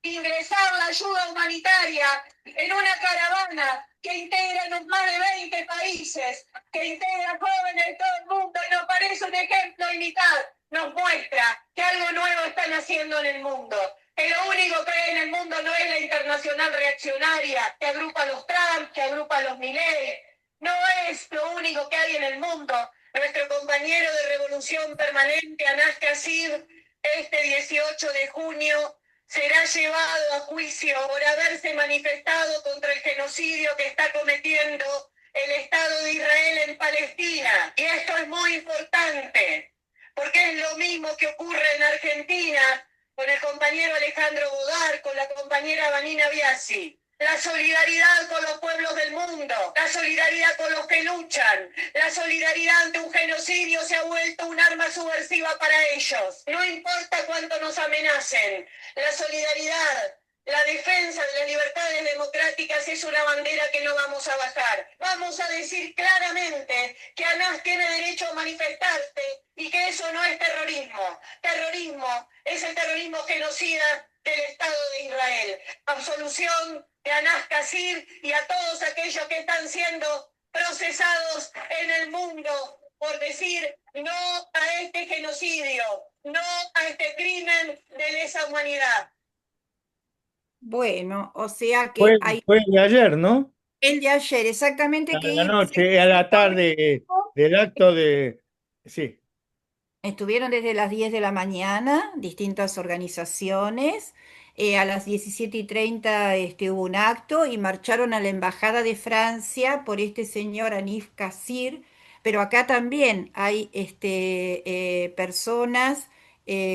ingresar la ayuda humanitaria en una caravana que integra más de 20 países, que integra jóvenes de todo el mundo y nos parece un ejemplo a imitar. Nos muestra que algo nuevo están haciendo en el mundo. Que lo único que hay en el mundo no es la internacional reaccionaria que agrupa a los Trump, que agrupa a los Milei. No es lo único que hay en el mundo. Nuestro compañero de Revolución Permanente, Anas Kassir, este 18 de junio será llevado a juicio por haberse manifestado contra el genocidio que está cometiendo el Estado de Israel en Palestina. Y esto es muy importante, porque es lo mismo que ocurre en Argentina con el compañero Alejandro Bodar, con la compañera Vanina Biasi. La solidaridad con los pueblos del mundo, la solidaridad con los que luchan, la solidaridad ante un genocidio se ha vuelto un arma subversiva para ellos. No importa cuánto nos amenacen, la solidaridad, la defensa de las libertades democráticas es una bandera que no vamos a bajar. Vamos a decir claramente que Anas tiene derecho a manifestarse y que eso no es terrorismo. Terrorismo es el terrorismo genocida del Estado de Israel. Absolución de Anas Kassir y a todos aquellos que están siendo procesados en el mundo por decir no a este genocidio, no a este crimen de lesa humanidad. Bueno, o sea que hay Fue de ayer, ¿no? el de ayer, exactamente, A la que noche, a la tarde del acto de... Sí. estuvieron desde las 10 de la mañana, distintas organizaciones. A las 17:30 hubo un acto y marcharon a la Embajada de Francia por este señor Anif Kassir, pero acá también hay personas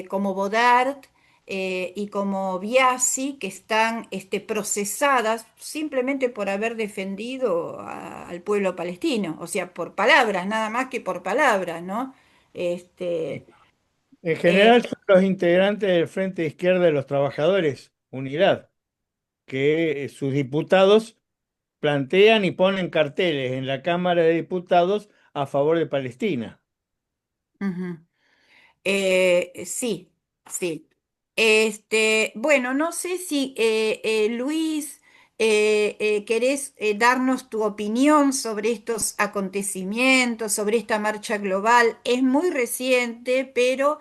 como Bodart y como Biasi que están procesadas simplemente por haber defendido al pueblo palestino, o sea, por palabras, nada más que por palabras, ¿no? Este, En eh, general son los integrantes del Frente de Izquierda de los Trabajadores, Unidad, que sus diputados plantean y ponen carteles en la Cámara de Diputados a favor de Palestina. ujú. Sí, sí. Bueno, no sé si Luis, querés darnos tu opinión sobre estos acontecimientos, sobre esta marcha global. Es muy reciente, pero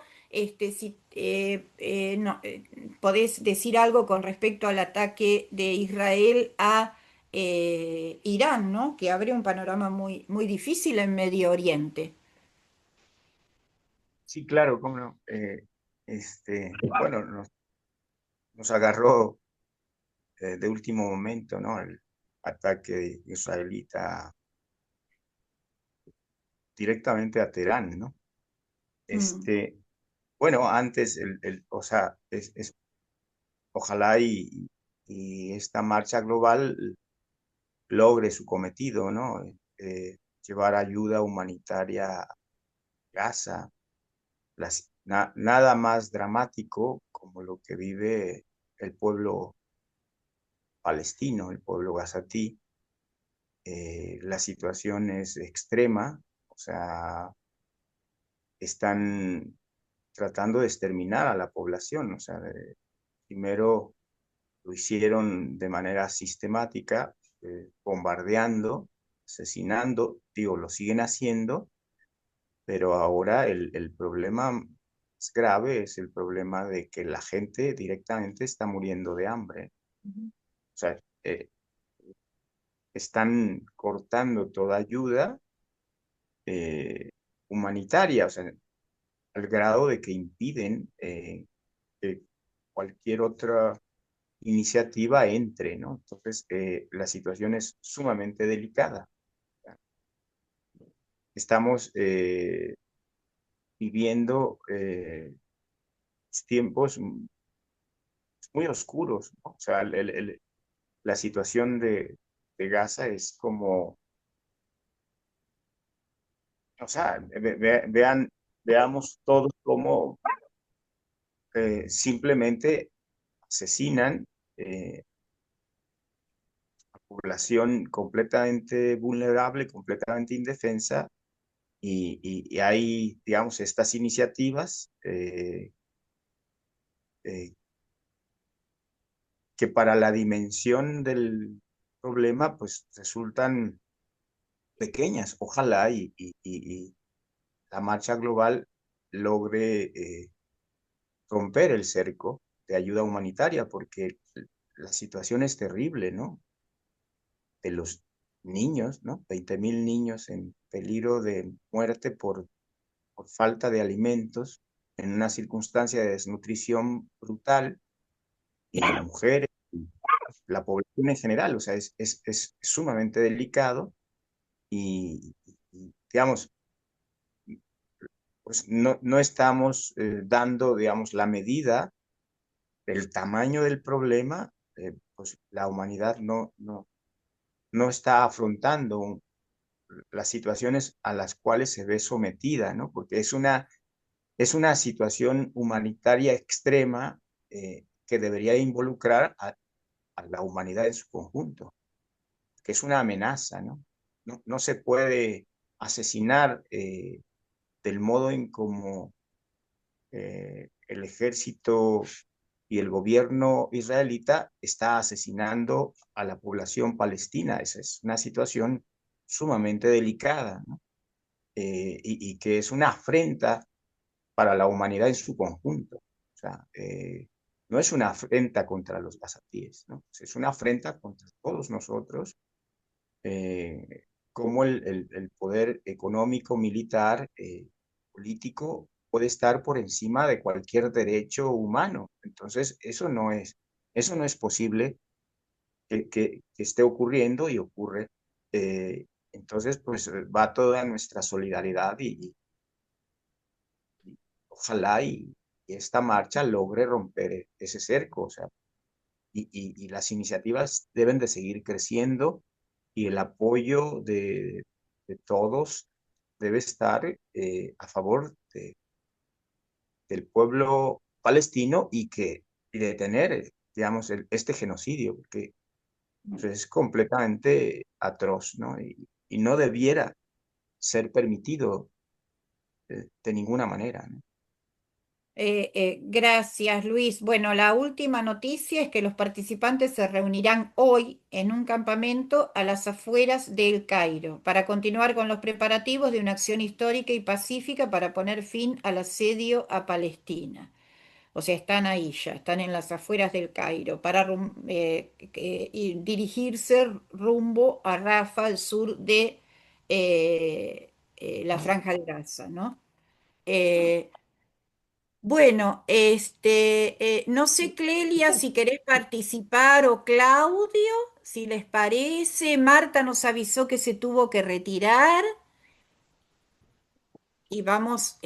si no, podés decir algo con respecto al ataque de Israel a Irán, ¿no? Que abre un panorama muy, muy difícil en Medio Oriente. Sí, claro, cómo no. Bueno, nos agarró de último momento, ¿no? El ataque israelita directamente a Teherán, ¿no? Mm, Este, bueno, antes, o sea, ojalá y esta marcha global logre su cometido, ¿no? Llevar ayuda humanitaria a Gaza, nada más dramático como lo que vive el pueblo palestino, el pueblo gazatí. La situación es extrema, o sea, están tratando de exterminar a la población, o sea, primero lo hicieron de manera sistemática, bombardeando, asesinando, digo, lo siguen haciendo, pero ahora el problema más grave es el problema de que la gente directamente está muriendo de hambre. O sea, están cortando toda ayuda eh, humanitaria, o sea, al grado de que impiden que cualquier otra iniciativa entre, ¿no? Entonces, la situación es sumamente delicada. Estamos viviendo tiempos muy oscuros, ¿no? O sea, la situación de Gaza es como, o sea, veamos todos cómo simplemente asesinan a población completamente vulnerable, completamente indefensa, y hay, digamos, estas iniciativas eh, que para la dimensión del problema, pues resultan pequeñas. Ojalá y la marcha global logre romper el cerco de ayuda humanitaria, porque la situación es terrible, ¿no? De los niños, ¿no? 20.000 niños en peligro de muerte por falta de alimentos, en una circunstancia de desnutrición brutal, y mujeres, y la población en general, o sea, es sumamente delicado y, digamos, pues no estamos dando, digamos, la medida del tamaño del problema, pues la humanidad no está afrontando las situaciones a las cuales se ve sometida, ¿no? Porque es una situación humanitaria extrema que debería involucrar a la humanidad en su conjunto, que es una amenaza, ¿no? No se puede asesinar del modo en como el ejército y el gobierno israelita está asesinando a la población palestina. Esa es una situación sumamente delicada, ¿no? Y que es una afrenta para la humanidad en su conjunto. O sea, no es una afrenta contra los gazatíes, ¿no? Es una afrenta contra todos nosotros, cómo el poder económico, militar, político puede estar por encima de cualquier derecho humano. Entonces, eso no es posible que esté ocurriendo y ocurre. Entonces, pues va toda nuestra solidaridad y ojalá y esta marcha logre romper ese cerco, o sea, y las iniciativas deben de seguir creciendo y el apoyo de todos debe estar a favor del pueblo palestino y detener, digamos, este genocidio, porque pues, es completamente atroz, ¿no? Y no debiera ser permitido de ninguna manera, ¿no? Gracias, Luis. Bueno, la última noticia es que los participantes se reunirán hoy en un campamento a las afueras del Cairo para continuar con los preparativos de una acción histórica y pacífica para poner fin al asedio a Palestina. O sea, están ahí ya, están en las afueras del Cairo para y dirigirse rumbo a Rafa, al sur de la Franja de Gaza, ¿no? Eh, bueno, no sé, Clelia, si querés participar o Claudio, si les parece. Marta nos avisó que se tuvo que retirar y vamos,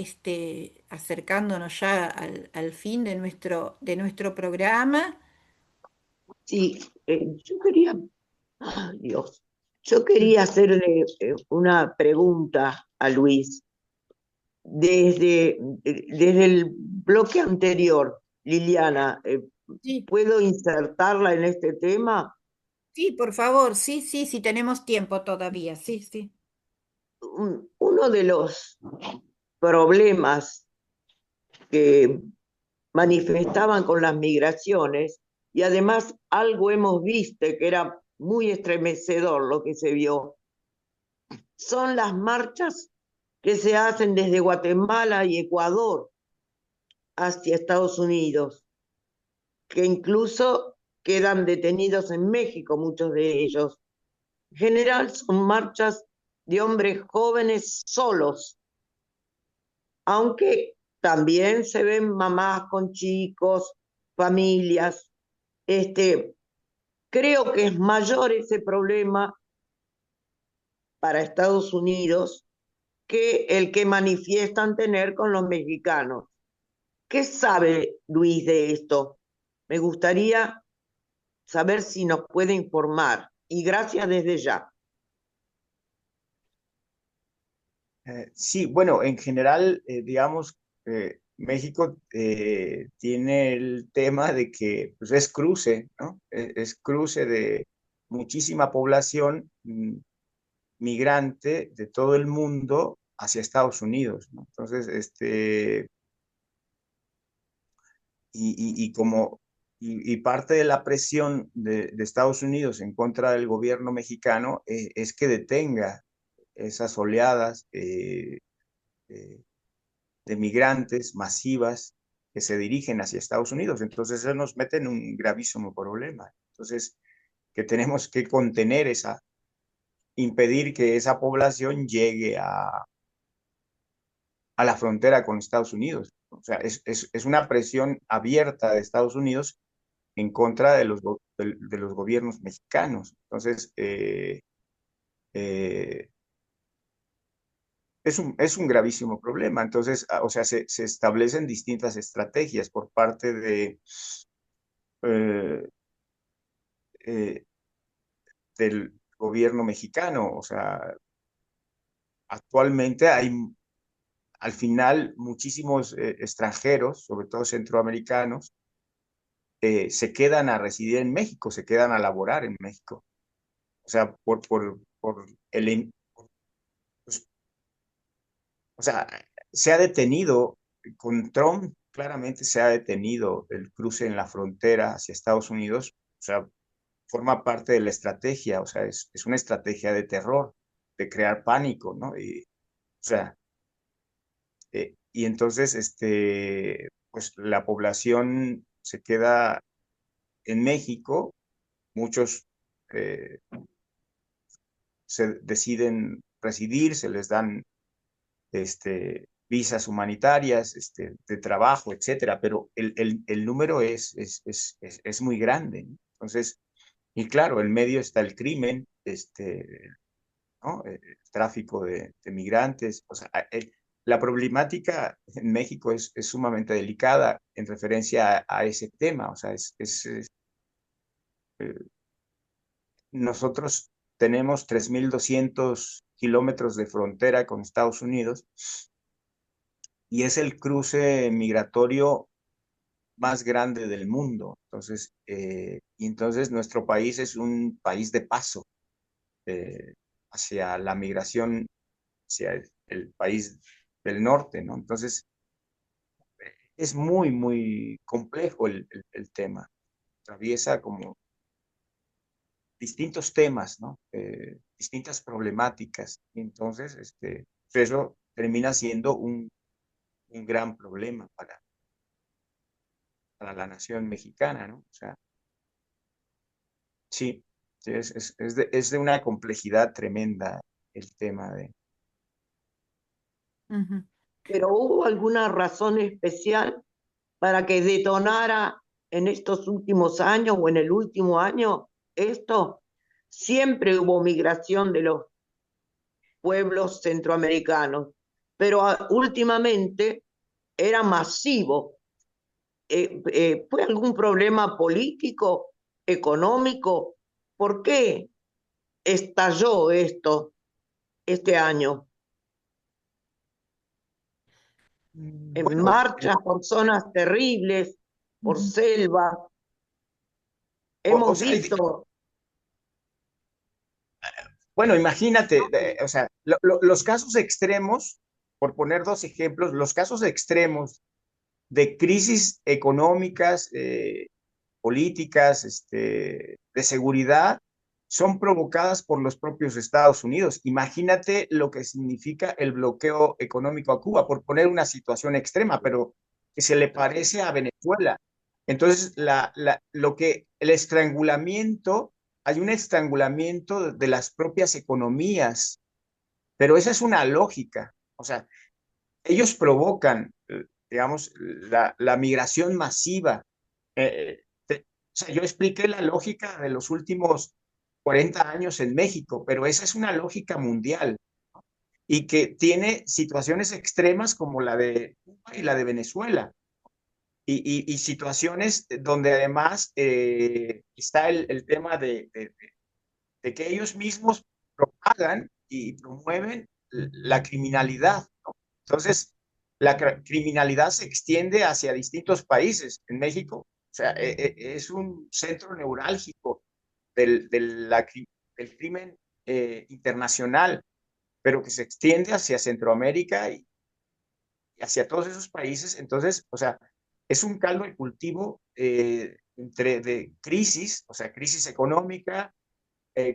acercándonos ya al fin de nuestro programa. Sí, yo quería, ay, Dios, yo quería hacerle una pregunta a Luis. Desde el bloque anterior, Liliana, Sí, ¿puedo insertarla en este tema? sí, por favor, sí, sí, sí, tenemos tiempo todavía, sí, sí. Uno de los problemas que manifestaban con las migraciones, y además algo hemos visto que era muy estremecedor lo que se vio, son las marchas que se hacen desde Guatemala y Ecuador hacia Estados Unidos, que incluso quedan detenidos en México, muchos de ellos. En general son marchas de hombres jóvenes solos, aunque también se ven mamás con chicos, familias. Creo que es mayor ese problema para Estados Unidos que el que manifiestan tener con los mexicanos. ¿Qué sabe Luis de esto? Me gustaría saber si nos puede informar. Y gracias desde ya. Sí, bueno, en general, digamos, México tiene el tema de que pues, es cruce, ¿no? Es cruce de muchísima población migrante de todo el mundo hacia Estados Unidos, ¿no? Entonces, y como, y parte de la presión de Estados Unidos en contra del gobierno mexicano es que detenga esas oleadas eh, de migrantes masivas que se dirigen hacia Estados Unidos. Entonces, eso nos mete en un gravísimo problema. Entonces, que tenemos que contener esa, impedir que esa población llegue a la frontera con Estados Unidos. O sea, es una presión abierta de Estados Unidos en contra de los gobiernos mexicanos. Entonces, eh, es un gravísimo problema. Entonces, o sea, se establecen distintas estrategias por parte eh, eh, del gobierno mexicano. O sea, actualmente hay al final muchísimos extranjeros, sobre todo centroamericanos, se quedan a residir en México, se quedan a laborar en México. O sea, por pues, o sea, se ha detenido, con Trump claramente se ha detenido el cruce en la frontera hacia Estados Unidos. O sea, forma parte de la estrategia, o sea, es una estrategia de terror, de crear pánico, ¿no? Y, o sea, y entonces, pues la población se queda en México, muchos eh, se deciden residir, se les dan visas humanitarias, de trabajo, etcétera, pero el número es muy grande, ¿no? Entonces, y claro, en medio está el crimen, ¿no? El tráfico de migrantes, o sea, la problemática en México es sumamente delicada en referencia a ese tema, o sea, eh, nosotros tenemos 3.200 kilómetros de frontera con Estados Unidos y es el cruce migratorio más grande del mundo. Entonces, y entonces nuestro país es un país de paso eh, hacia la migración, hacia el país del norte, ¿no? Entonces, es muy, muy complejo el tema. Atraviesa como distintos temas, ¿no? Distintas problemáticas. Y entonces, pues eso termina siendo un gran problema para la nación mexicana, ¿no? O sea, sí, sí, es de una complejidad tremenda el tema de... Ujú. Pero ¿hubo alguna razón especial para que detonara en estos últimos años o en el último año esto? Siempre hubo migración de los pueblos centroamericanos, pero últimamente era masivo. ¿Fue algún problema político, económico? ¿Por qué estalló esto este año? En Bueno, marchas por zonas terribles, por Ujú. selva. o Hemos sea, visto, bueno, imagínate, o sea, los casos extremos, por poner dos ejemplos, los casos extremos de crisis económicas, políticas, de seguridad, son provocadas por los propios Estados Unidos. Imagínate lo que significa el bloqueo económico a Cuba, por poner una situación extrema, pero que se le parece a Venezuela. Entonces, el estrangulamiento, hay un estrangulamiento de las propias economías, pero esa es una lógica. O sea, ellos provocan, digamos, la migración masiva. O sea, yo expliqué la lógica de los últimos 40 años en México, pero esa es una lógica mundial y que tiene situaciones extremas como la de Cuba y la de Venezuela. Y situaciones donde además está el tema de que ellos mismos propagan y promueven la criminalidad, ¿no? Entonces, la criminalidad se extiende hacia distintos países. En México, o sea, es un centro neurálgico del crimen internacional, pero que se extiende hacia Centroamérica y hacia todos esos países. Entonces, o sea, es un caldo de cultivo entre de crisis, o sea, crisis económica,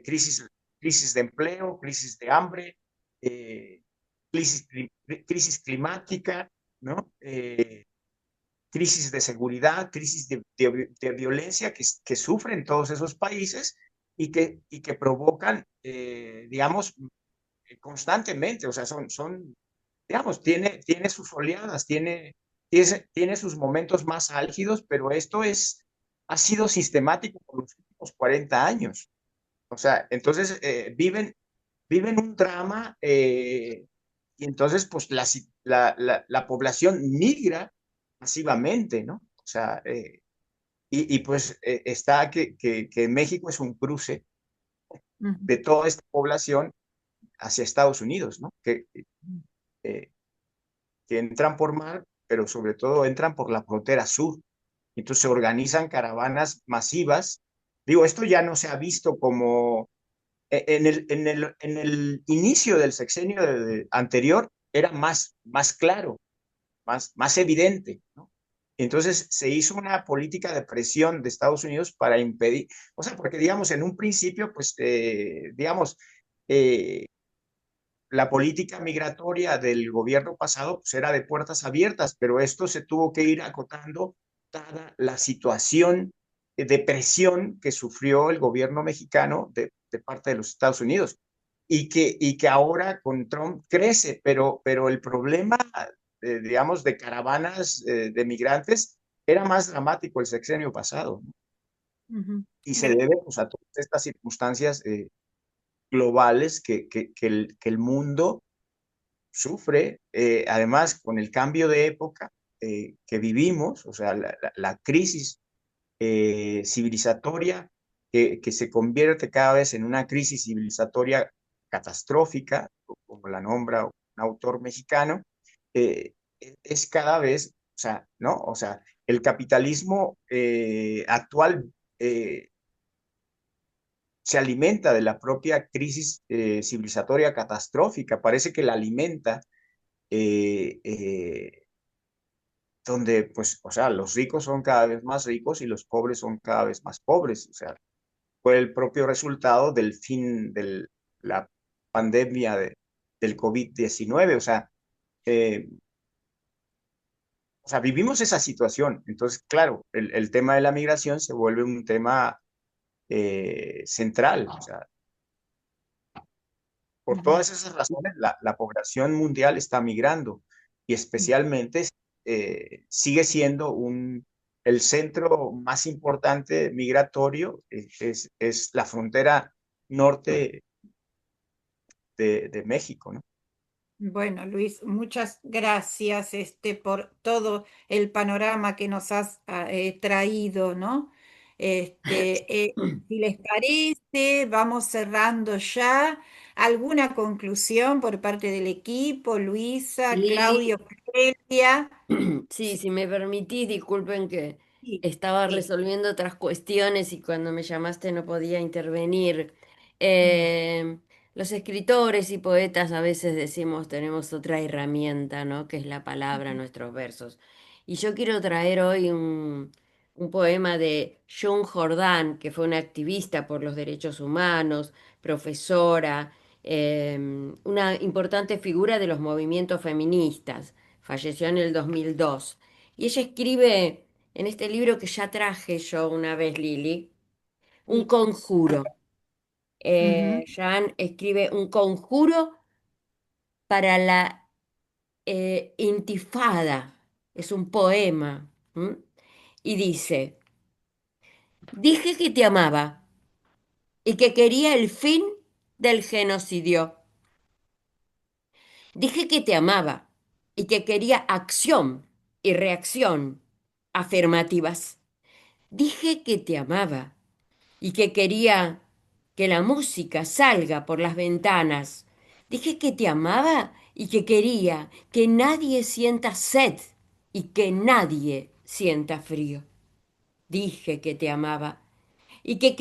crisis, crisis de empleo, crisis de hambre, eh, crisis, crisis climática, ¿no? Crisis de seguridad, crisis de violencia que sufren todos esos países y que provocan, digamos, constantemente, o sea, digamos, tiene sus oleadas, tiene sus momentos más álgidos, pero ha sido sistemático por los últimos 40 años. O sea, entonces viven un drama y entonces pues la población migra masivamente, ¿no? O sea, pues está que México es un cruce Ujú. de toda esta población hacia Estados Unidos, ¿no? Eh, que entran por mar, pero sobre todo entran por la frontera sur. Entonces se organizan caravanas masivas. Digo, esto ya no se ha visto como en el inicio del sexenio anterior era más claro, más evidente, ¿no? Entonces se hizo una política de presión de Estados Unidos para impedir, o sea, porque digamos, en un principio, pues, digamos, eh, la política migratoria del gobierno pasado pues, era de puertas abiertas, pero esto se tuvo que ir acotando dada la situación de presión que sufrió el gobierno mexicano de parte de los Estados Unidos y que ahora con Trump crece, pero el problema, digamos, de caravanas de migrantes era más dramático el sexenio pasado, ¿no? Ujú. Y se debe pues, a todas estas circunstancias globales que el mundo sufre, además con el cambio de época que vivimos, o sea, la crisis civilizatoria que se convierte cada vez en una crisis civilizatoria catastrófica, como la nombra un autor mexicano, eh, es cada vez, o sea, ¿no? O sea, el capitalismo actual se alimenta de la propia crisis civilizatoria catastrófica, parece que la alimenta eh, eh, donde, pues, o sea, los ricos son cada vez más ricos y los pobres son cada vez más pobres. O sea, fue el propio resultado del fin de la pandemia del COVID-19. Eh, o sea, vivimos esa situación. Entonces, claro, el tema de la migración se vuelve un tema central. O sea, por Ujú. todas esas razones, la población mundial está migrando y especialmente sigue siendo el centro más importante migratorio, es la frontera norte de México, ¿no? Bueno, Luis, muchas gracias por todo el panorama que nos has traído, ¿no? Si les parece, vamos cerrando ya. ¿Alguna conclusión por parte del equipo? Luisa, Lili, Claudio, Celia. sí, si me permitís, disculpen que Sí, estaba sí. resolviendo otras cuestiones y cuando me llamaste no podía intervenir. Mm, Eh, los escritores y poetas a veces decimos tenemos otra herramienta, ¿no? Que es la palabra, nuestros versos. Y yo quiero traer hoy un poema de June Jordan, que fue una activista por los derechos humanos, profesora, una importante figura de los movimientos feministas. Falleció en el 2002. Y ella escribe en este libro que ya traje yo una vez, Lili, un sí. conjuro. Ujú. Jean escribe un conjuro para la intifada. Es un poema. ¿M? Y dice, dije que te amaba y que quería el fin del genocidio. Dije que te amaba y que quería acción y reacción afirmativas. Dije que te amaba y que quería que la música salga por las ventanas. Dije que te amaba y que quería que nadie sienta sed y que nadie sienta frío. Dije que te amaba y que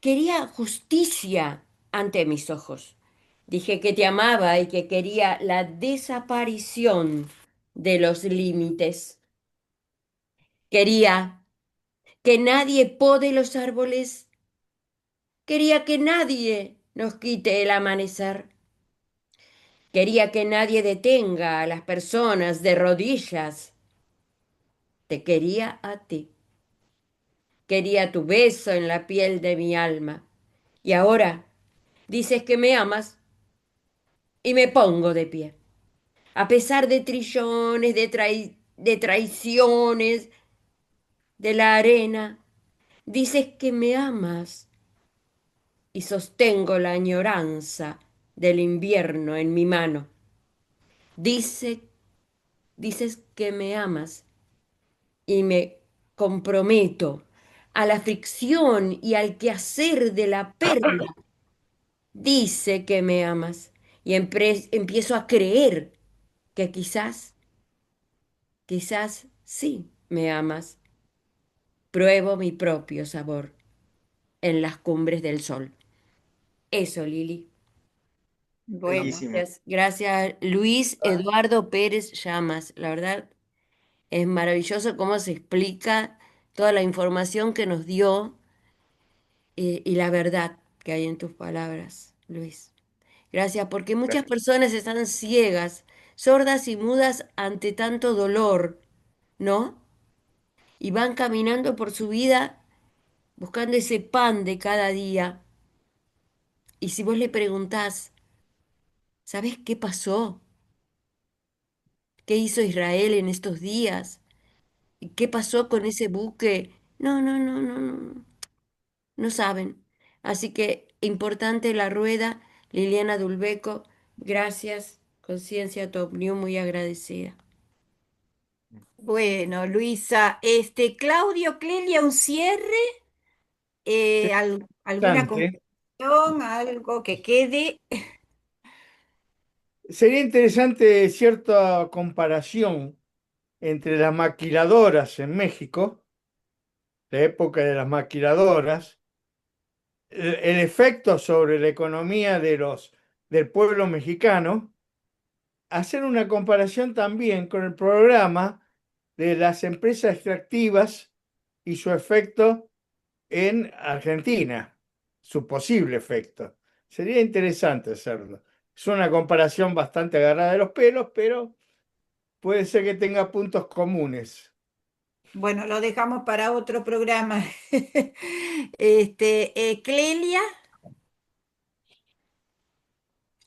quería justicia ante mis ojos. Dije que te amaba y que quería la desaparición de los límites. Quería que nadie pode los árboles. Quería que nadie nos quite el amanecer. Quería que nadie detenga a las personas de rodillas. Te quería a ti. Quería tu beso en la piel de mi alma. Y ahora dices que me amas y me pongo de pie. A pesar de trillones, de traiciones, de la arena, dices que me amas y sostengo la añoranza del invierno en mi mano. Dice, dices que me amas y me comprometo a la fricción y al quehacer de la perla. Dice que me amas y empiezo a creer que quizás sí me amas. Pruebo mi propio sabor en las cumbres del sol. Eso, Lili. Bueno, Bellísimo. Gracias, gracias Luis Eduardo Pérez Llamas. La verdad es maravilloso cómo se explica toda la información que nos dio y la verdad que hay en tus palabras, Luis. Gracias, porque muchas Gracias. personas están ciegas, sordas y mudas ante tanto dolor, ¿no? Y van caminando por su vida buscando ese pan de cada día. Y si vos le preguntás, ¿sabés qué pasó? ¿Qué hizo Israel en estos días? ¿Y qué pasó con ese buque? No, no, no, no, no, no saben. Así que importante la rueda. Liliana Dulbeco, gracias. Conciencia Top New, muy agradecida. bueno, Luisa, Claudio, Clelia, un cierre, alguna Interesante. conclusión, algo que quede. Sería interesante cierta comparación entre las maquiladoras en México, la época de las maquiladoras, el efecto sobre la economía del pueblo mexicano hacer una comparación también con el programa de las empresas extractivas y su efecto en Argentina, su posible efecto. Sería interesante hacerlo. Es una comparación bastante agarrada de los pelos, pero puede ser que tenga puntos comunes. Bueno, lo dejamos para otro programa. Clelia,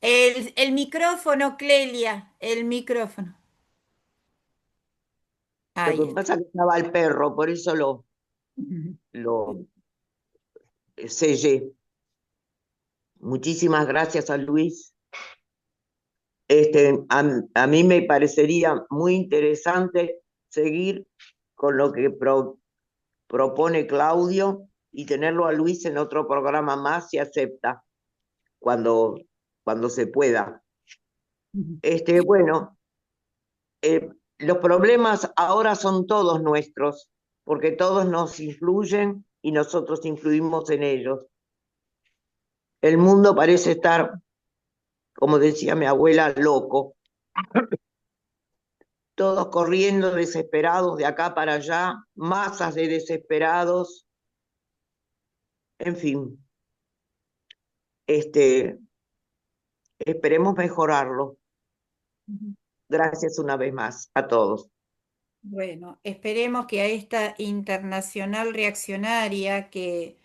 el micrófono, Clelia, el micrófono. Lo Ahí que está. pasa es que estaba el perro, por eso lo sellé. Muchísimas gracias a Luis. A mí me parecería muy interesante seguir con lo que propone Claudio y tenerlo a Luis en otro programa más si acepta, cuando, cuando se pueda. Bueno, los problemas ahora son todos nuestros, porque todos nos influyen y nosotros influimos en ellos. El mundo parece estar, como decía mi abuela, loco. Todos corriendo desesperados de acá para allá, masas de desesperados, en fin, esperemos mejorarlo. Gracias una vez más a todos. Bueno, esperemos que a esta internacional reaccionaria que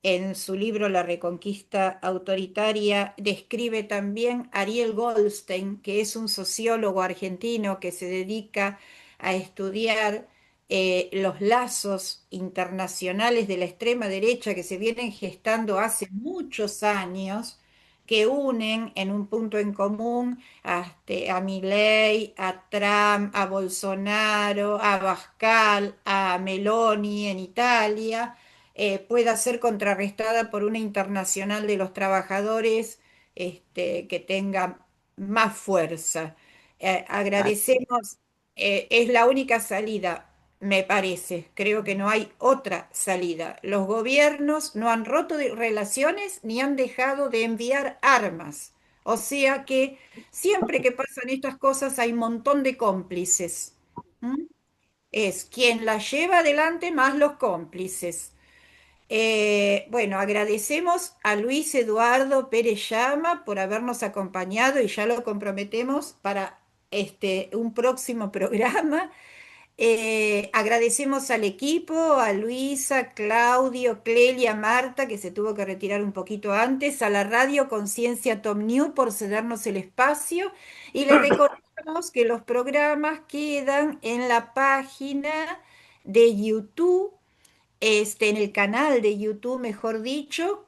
en su libro La Reconquista Autoritaria describe también Ariel Goldstein, que es un sociólogo argentino que se dedica a estudiar los lazos internacionales de la extrema derecha que se vienen gestando hace muchos años, que unen en un punto en común a Milei, a Trump, a Bolsonaro, a Bascal, a Meloni en Italia, pueda ser contrarrestada por una internacional de los trabajadores que tenga más fuerza. Agradecemos, es la única salida, me parece. Creo que no hay otra salida. Los gobiernos no han roto relaciones ni han dejado de enviar armas. O sea que siempre que pasan estas cosas hay un montón de cómplices. ¿Mm? Es quien la lleva adelante más los cómplices. Bueno, agradecemos a Luis Eduardo Pérez Llama por habernos acompañado y ya lo comprometemos para un próximo programa. Agradecemos al equipo, a Luisa, Claudio, Clelia, Marta, que se tuvo que retirar un poquito antes, a la radio Conciencia Tom New por cedernos el espacio y les recordamos que los programas quedan en la página de YouTube, en el canal de YouTube, mejor dicho,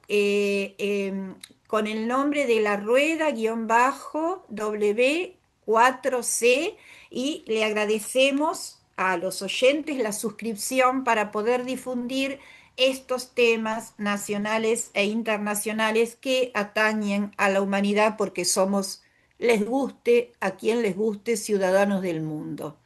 con el nombre de La Rueda-W4C, y le agradecemos a los oyentes la suscripción para poder difundir estos temas nacionales e internacionales que atañen a la humanidad porque somos, les guste a quien les guste, ciudadanos del mundo.